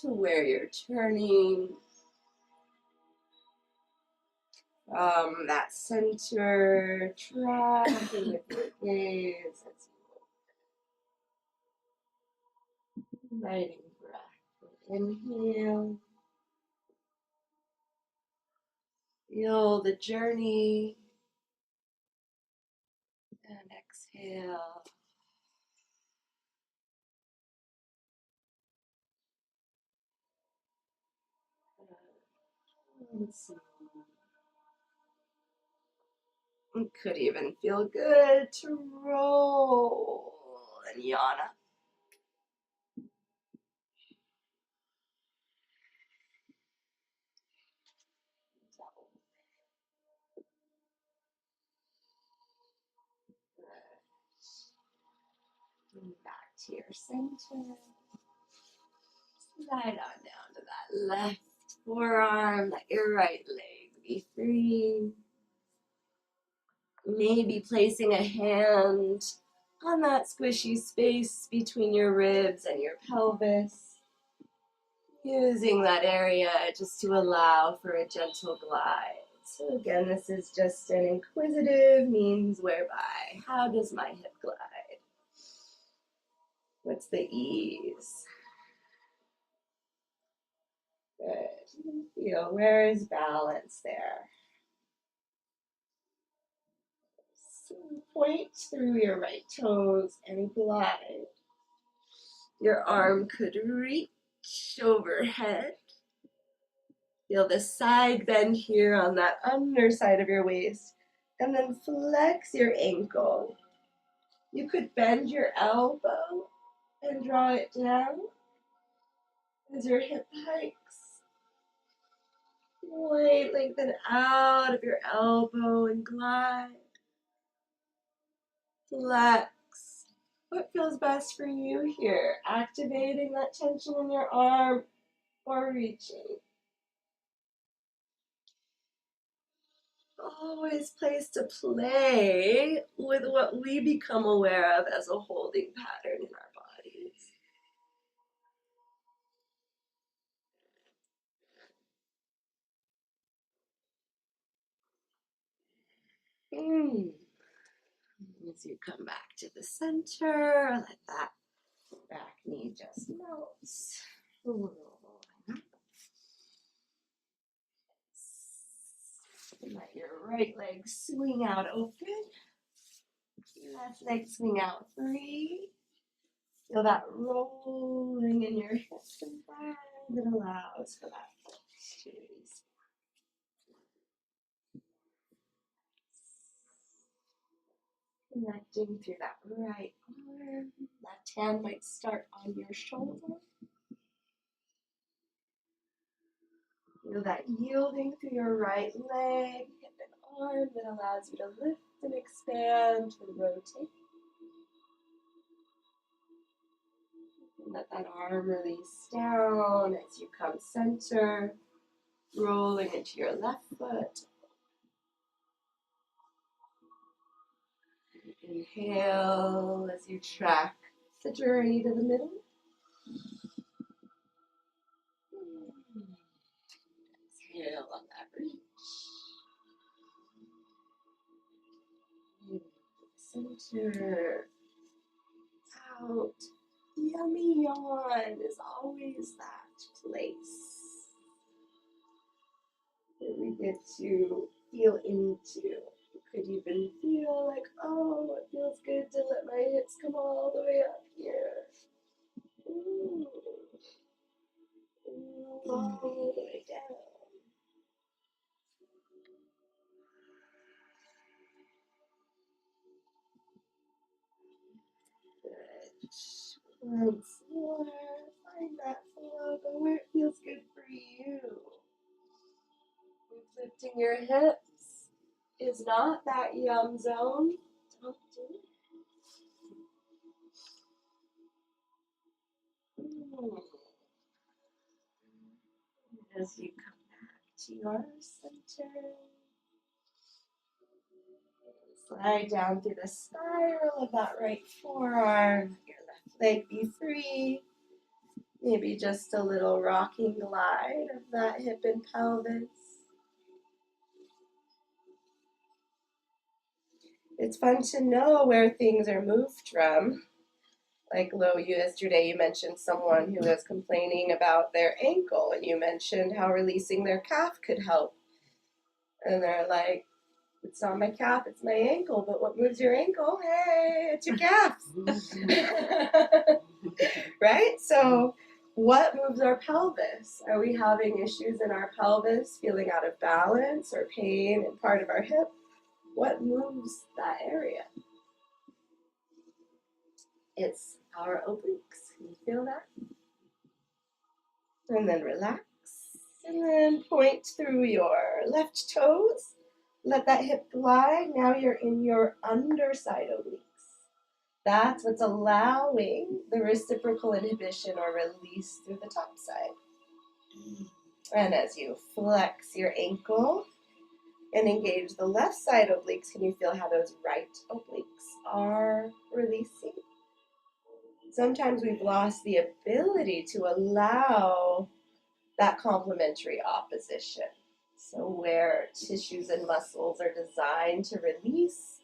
to where you're turning. That center, tracking with your gaze as you inviting breath. Inhale. Feel the journey. And exhale. It could even feel good to roll and yana. Back to your center. Slide on down to that left forearm. Let your right leg be free. Maybe placing a hand on that squishy space between your ribs and your pelvis. Using that area just to allow for a gentle glide. So again, this is just an inquisitive means whereby. How does my hip glide? What's the ease? Good. Feel where is balance there? So point through your right toes and glide. Your arm could reach overhead. Feel the side bend here on that underside of your waist. And then flex your ankle. You could bend your elbow and draw it down as your hip hikes. Wait, lengthen out of your elbow and glide. Flex. What feels best for you here? Activating that tension in your arm or reaching? Always place to play with what we become aware of as a holding pattern in our bodies. As you come back to the center, let that back knee just melts. Let your right leg swing out open. Left leg swing out free. Feel that rolling in your hips and thighs that allows for that to release. Connecting through that right arm. Left hand might start on your shoulder. Feel that yielding through your right leg, hip and arm that allows you to lift and expand and rotate. And let that arm release down as you come center, rolling into your left foot. Inhale as you track the journey to the middle. Exhale on that reach. Center. Out. Yummy yawn is always that place that we get to feel into. You could even feel like, oh, it feels good to let my hips come all the way up here. Ooh. Ooh, all the way down. Good. Once more, find that flow, go where it feels good for you. Lifting your hips is not that yum zone. Don't do it. As you come back to your center, slide down through the spiral of that right forearm. Let your left leg be free. Maybe just a little rocking glide of that hip and pelvis. It's fun to know where things are moved from. Like Lo, yesterday you mentioned someone who was complaining about their ankle, and you mentioned how releasing their calf could help. And they're like, it's not my calf, it's my ankle. But what moves your ankle? Hey, it's your calf. Right? So what moves our pelvis? Are we having issues in our pelvis, feeling out of balance or pain in part of our hip? What moves that area? It's our obliques. Can you feel that? And then relax. And then point through your left toes. Let that hip glide. Now you're in your underside obliques. That's what's allowing the reciprocal inhibition or release through the top side. And as you flex your ankle and engage the left side obliques, can you feel how those right obliques are releasing? Sometimes we've lost the ability to allow that complementary opposition. So where tissues and muscles are designed to release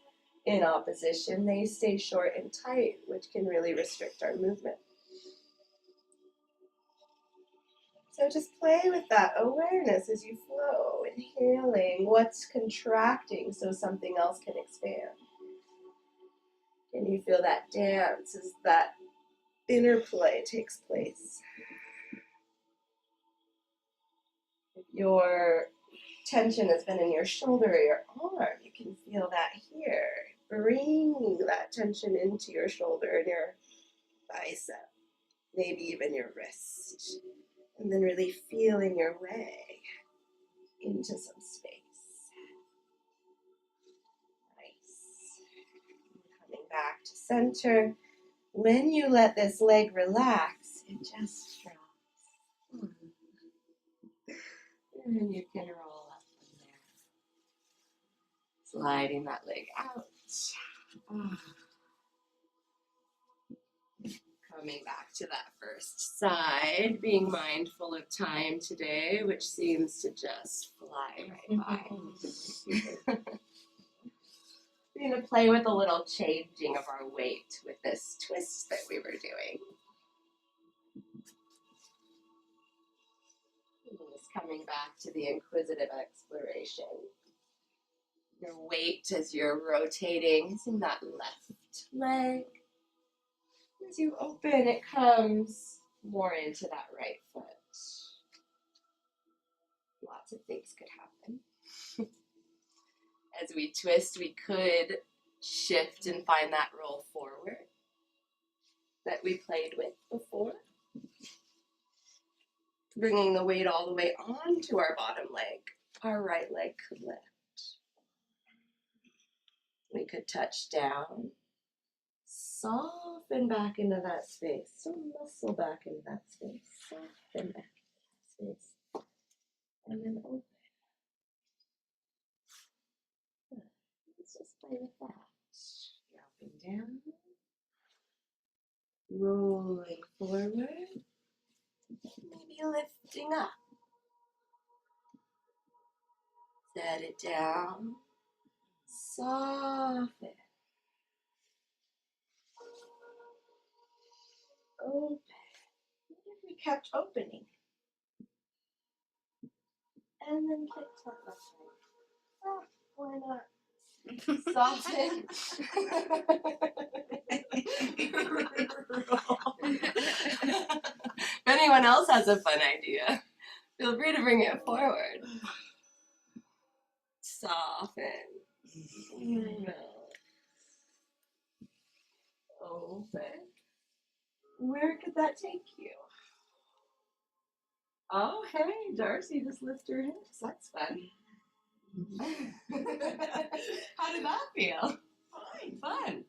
in opposition, they stay short and tight, which can really restrict our movement. So just play with that awareness as you flow, inhaling what's contracting so something else can expand. Can you feel that dance as that interplay takes place? If your tension has been in your shoulder or your arm, you can feel that here. Bring that tension into your shoulder and your bicep, maybe even your wrist. And then really feeling your way into some space. Nice. Coming back to center. When you let this leg relax, it just drops. And you can roll up from there. Sliding that leg out. Coming back to that first side, being mindful of time today, which seems to just fly right by. We're going to play with a little changing of our weight with this twist that we were doing. Just coming back to the inquisitive exploration. Your weight as you're rotating is in that left leg. As you open, it comes more into that right foot. Lots of things could happen. As we twist, we could shift and find that roll forward that we played with before. Bringing the weight all the way onto our bottom leg. Our right leg could lift. We could touch down. Soften back into that space. So muscle back into that space. Soften back into that space. And then open. Let's just play with that. Dropping down. Rolling forward. Maybe lifting up. Set it down. Soften. Open. What if we kept opening? And then kick that left leg. Oh, why not? Soften. If anyone else has a fun idea, feel free to bring it forward. Soften. Open. Where could that take you? Oh, hey, Darcy, just lift your hips. That's fun. How did that feel? Fun.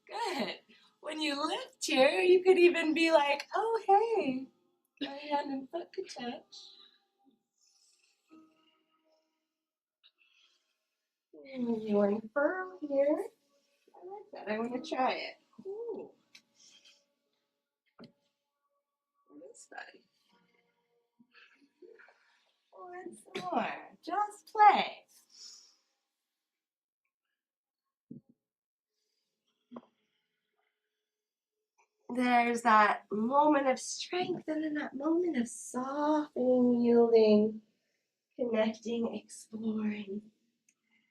Good. When you lift here, you could even be like, oh, hey, my hand and foot could touch. You unfurl here. I like that. I want to try it. Ooh. It is fun. Once more. Just play. There's that moment of strength and then that moment of softening, yielding, connecting, exploring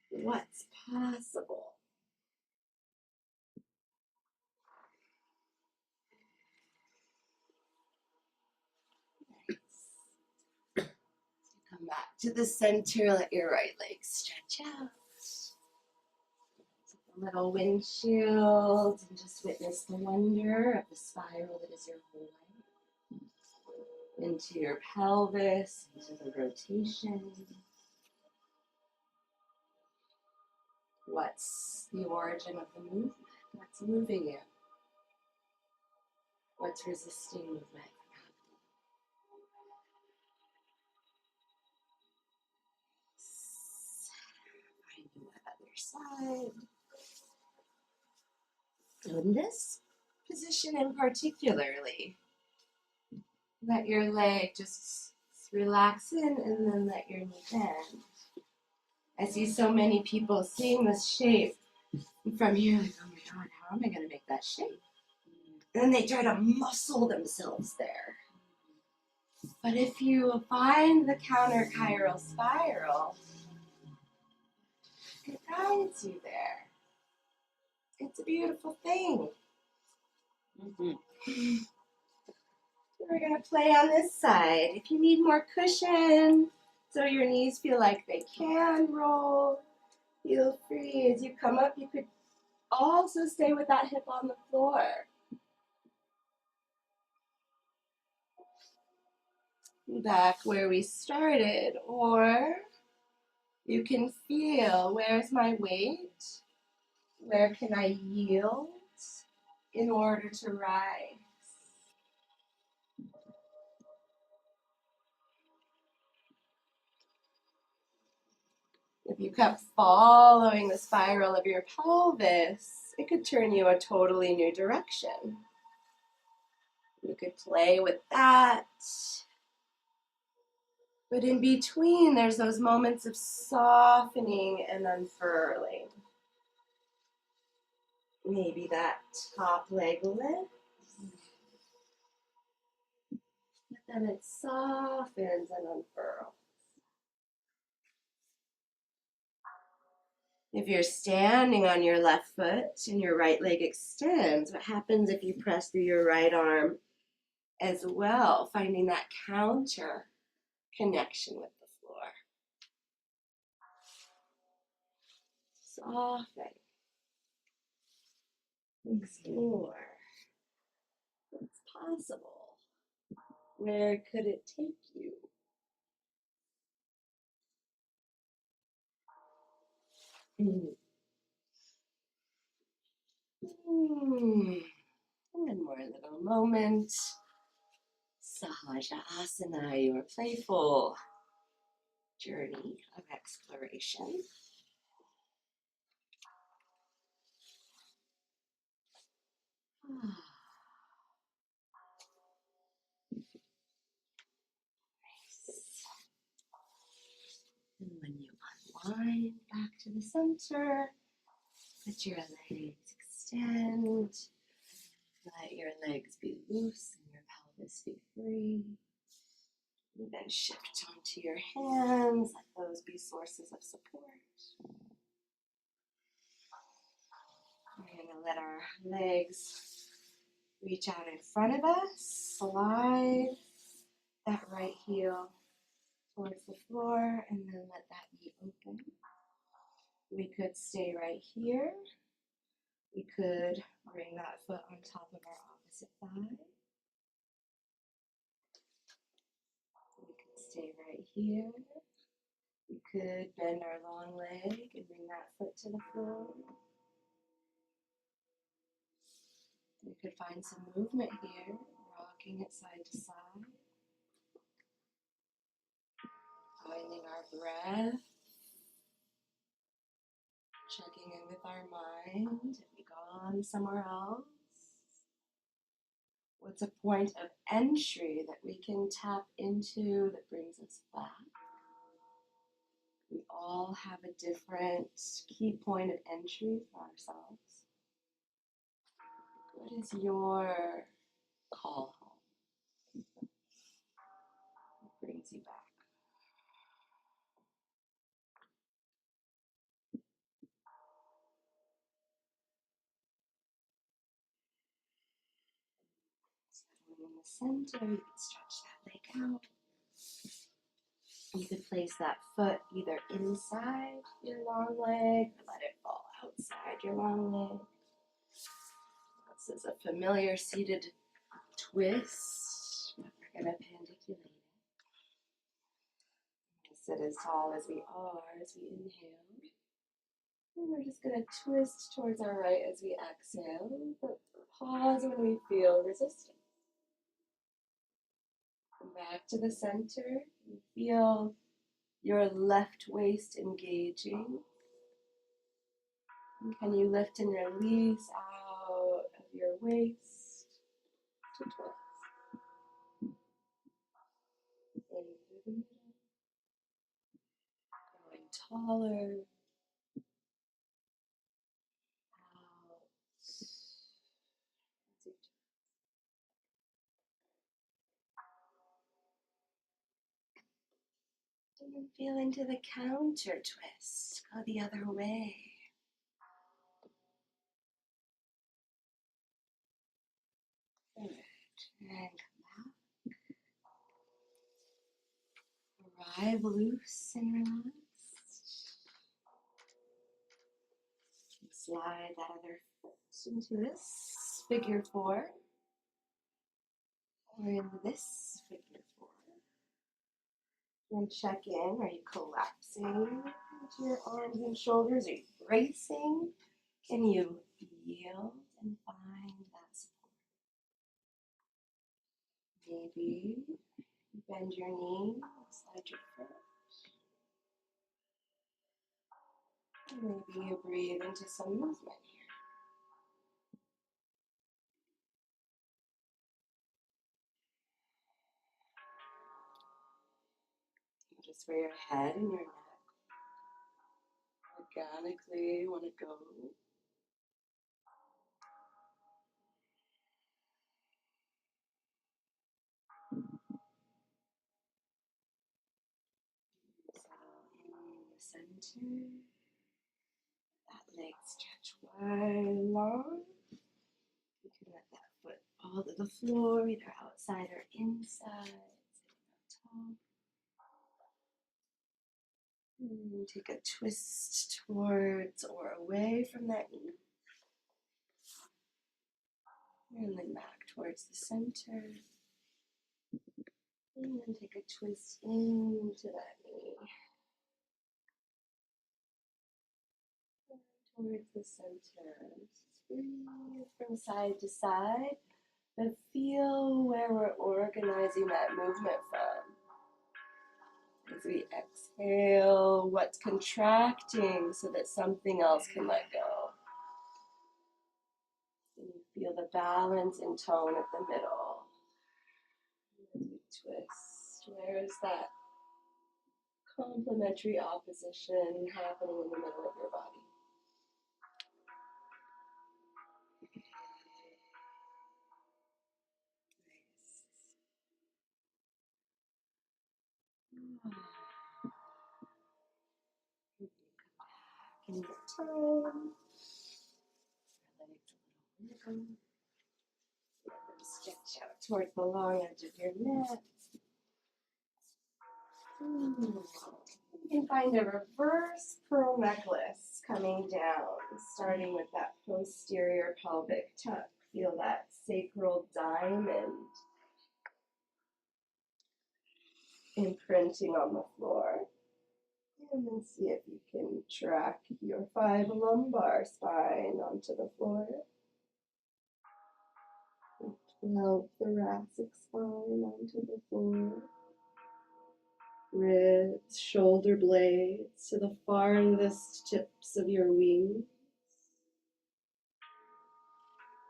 what's possible. Come back to the center, let your right leg stretch out. A little windshield and just witness the wonder of the spiral that is your whole life. Into your pelvis, into the rotation. What's the origin of the movement? What's moving you? What's resisting movement? Finding that other side. In this position in particularly, let your leg just relax in and then let your knee bend. I see so many people seeing this shape from here, like, oh my God, how am I going to make that shape? And then they try to muscle themselves there. But if you find the counter-chiral spiral, it guides you there. It's a beautiful thing. We're going to play on this side. If you need more cushion, so your knees feel like they can roll, feel free. As you come up, you could also stay with that hip on the floor. Back where we started, or you can feel, where's my weight? Where can I yield in order to rise? If you kept following the spiral of your pelvis, it could turn you a totally new direction. You could play with that. But in between, there's those moments of softening and unfurling. Maybe that top leg lifts. But then it softens and unfurls. If you're standing on your left foot and your right leg extends, what happens if you press through your right arm as well, finding that counter connection with the floor? Soften. Explore what's possible. Where could it take you? One more little moment. Sahaja Asana, your playful journey of exploration. And when you unwind back to the center, let your legs extend. Let your legs be loose and your pelvis be free. And then shift onto your hands. Let those be sources of support. We're going to let our legs reach out in front of us. Slide that right heel towards the floor and then let that knee open. We could stay right here. We could bring that foot on top of our opposite thigh. We could stay right here. We could bend our long leg and bring that foot to the floor. We could find some movement here, rocking it side to side. Finding our breath. Checking in with our mind. Have we gone somewhere else? What's a point of entry that we can tap into that brings us back? We all have a different key point of entry for ourselves. What is your call home? What brings you back? Settling in the center, you can stretch that leg out. You could place that foot either inside your long leg or let it fall outside your long leg. This is a familiar seated twist, but we're going to pandiculate it. Sit as tall as we are as we inhale. And we're just going to twist towards our right as we exhale, but pause when we feel resistance. Come back to the center. You feel your left waist engaging. And can you lift and release out of your waist to twist? Into the middle. Going taller. Out. And then feel into the counter twist. Go the other way. Good. And come back. Arrive loose and relaxed. Slide that other foot into this figure four. Or into this figure four. And check in. Are you collapsing into your arms and shoulders? Are you bracing? Can you yield and find that support? Maybe you bend your knee, slide your foot. And maybe you breathe into some movement here. Just where your head and your neck organically want to go. Settle in the center. Legs stretch wide long. You can let that foot fall to the floor, either outside or inside. Sitting up tall. And take a twist towards or away from that knee. And then back towards the center. And then take a twist into that knee. Towards the center. Breathe from side to side, but feel where we're organizing that movement from. As we exhale, what's contracting so that something else can let go. And you feel the balance and tone at the middle. As we twist, where is that complementary opposition happening in the middle of your body? Nice. In your time. Your legs a little wiggle. Stretch out towards the long edge of your neck. You can find a reverse pearl necklace coming down, starting with that posterior pelvic tuck. Feel that sacral diamond imprinting on the floor. And then see if you can track your 5 lumbar spine onto the floor. 12 thoracic spine onto the floor. Ribs, shoulder blades to the farthest tips of your wings.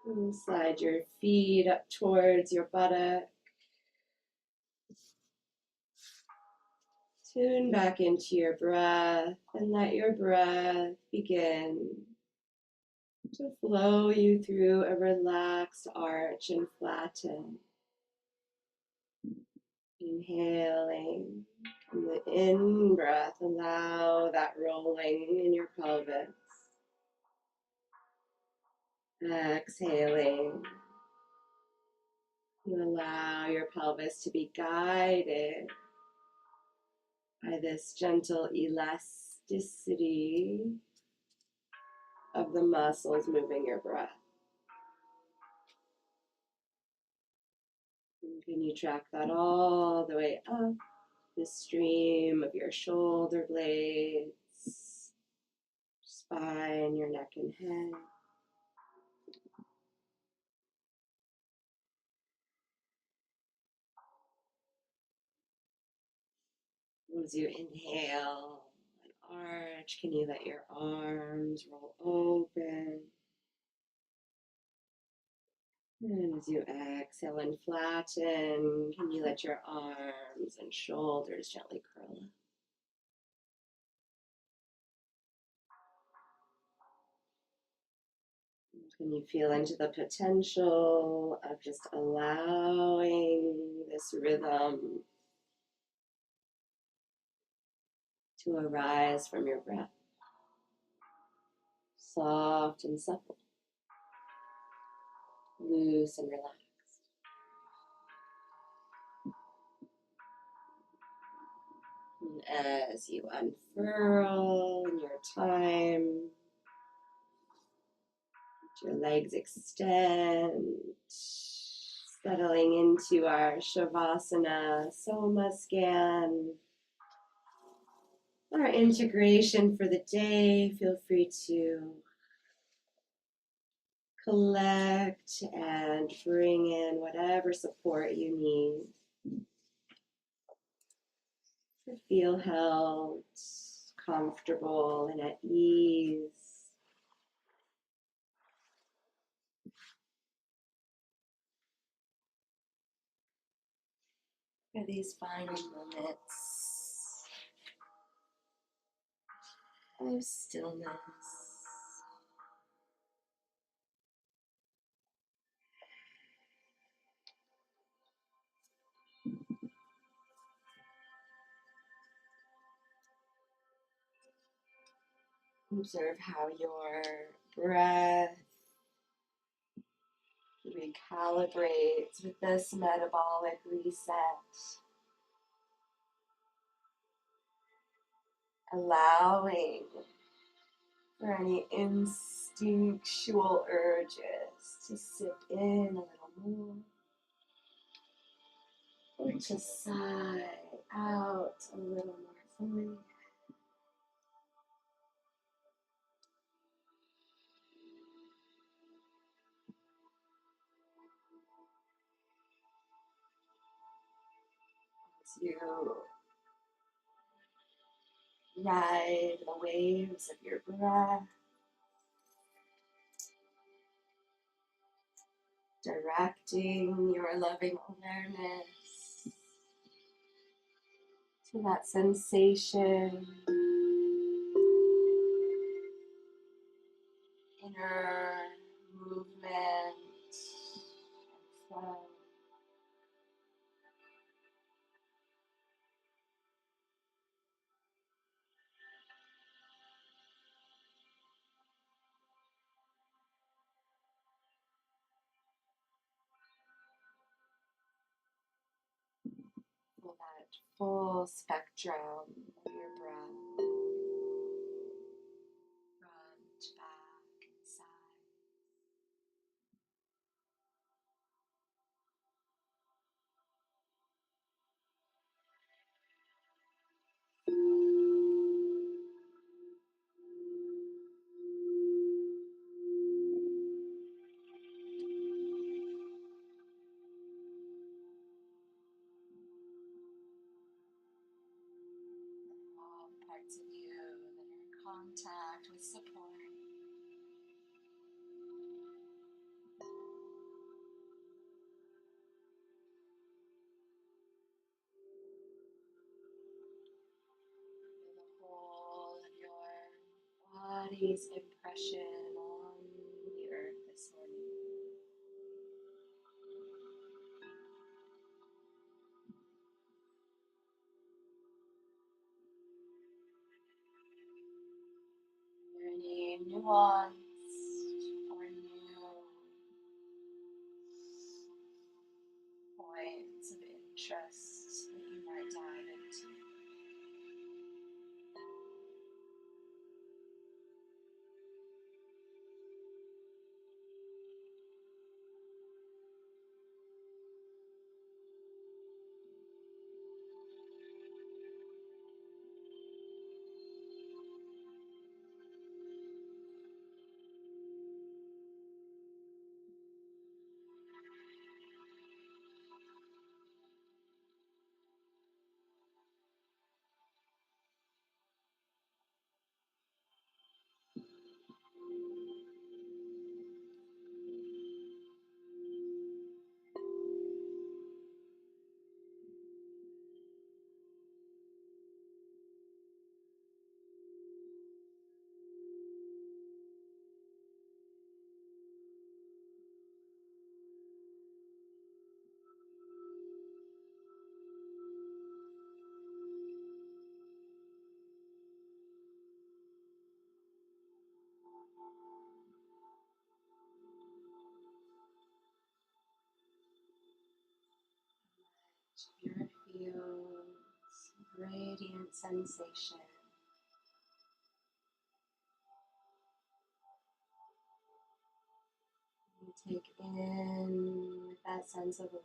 And slide your feet up towards your buttock. Tune back into your breath and let your breath begin to flow you through a relaxed arch and flatten. Inhaling. On the in-breath, allow that rolling in your pelvis. Exhaling. You allow your pelvis to be guided by this gentle elasticity of the muscles moving your breath. And can you track that all the way up the stream of your shoulder blades, spine, your neck and head. As you inhale and arch, can you let your arms roll open? And as you exhale and flatten, can you let your arms and shoulders gently curl up? Can you feel into the potential of just allowing this rhythm to arise from your breath? Soft and supple, loose and relaxed. And as you unfurl in your time, your legs extend, settling into our Shavasana Soma scan. Our integration for the day. Feel free to collect and bring in whatever support you need. To feel held, comfortable, and at ease. For these final moments of stillness. Observe how your breath recalibrates with this metabolic reset, allowing for any instinctual urges to sip in a little more or to sigh out a little more fully. As you ride the waves of your breath, directing your loving awareness to that sensation, inner movement and flow. Feel that full spectrum of your breath, front, back, and side. All parts of you that are in contact with support. Feel the whole of your body's impression on the earth this morning. Are there any nuanced or new points of interest that you might dive into? Spirit feels radiant sensation. You take in with that sense of wonder.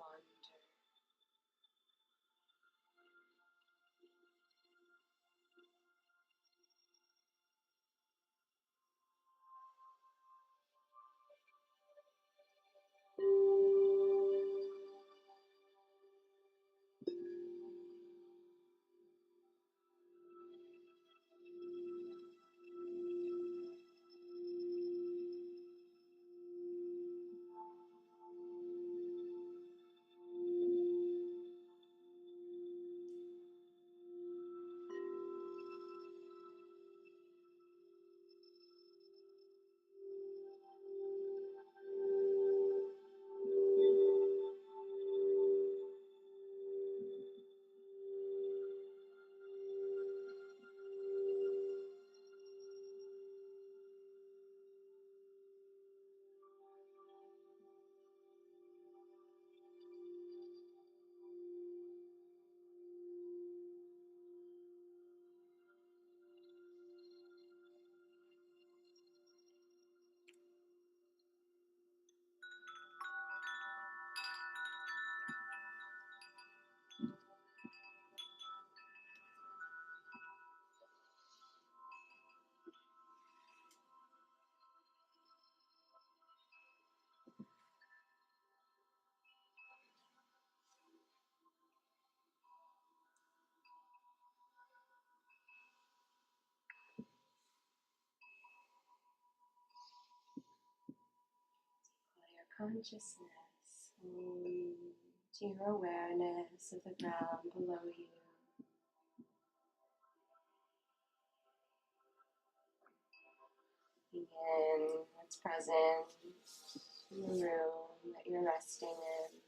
consciousness to your awareness of the ground below you. Begin what's present in the room that you're resting in.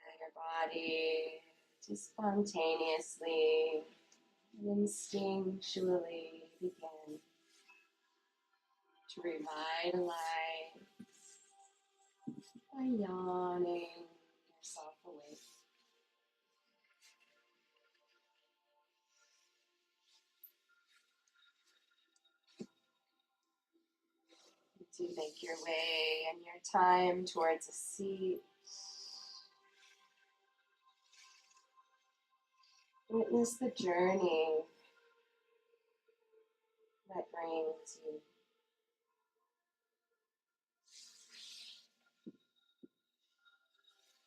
Let your body just spontaneously and instinctually begin to revitalize by yawning yourself awake. As you make your way and your time towards a seat, witness the journey that brings you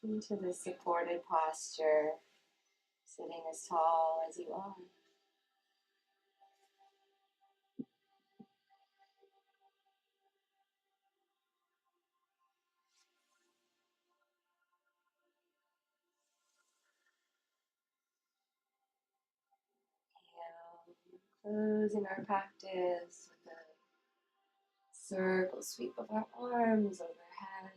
into this supported posture, sitting as tall as you are. Closing our practice with a circle sweep of our arms overhead.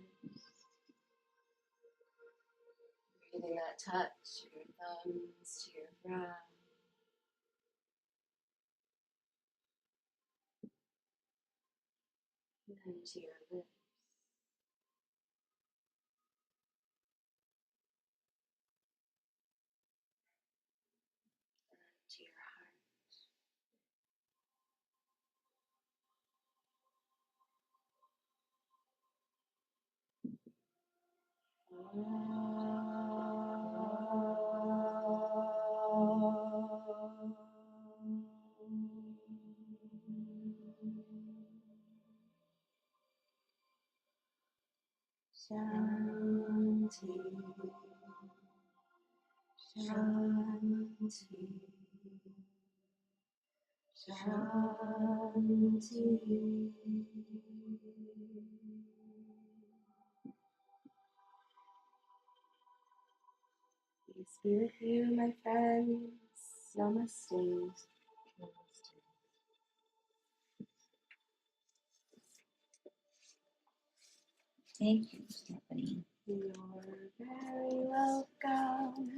Breathing that touch of your thumbs to your brow. And then to your lips. And to your heart. Shanti, Shanti, Shanti. Peace be with you, my friends. Namaste. Thank you, Stephanie. You're very welcome.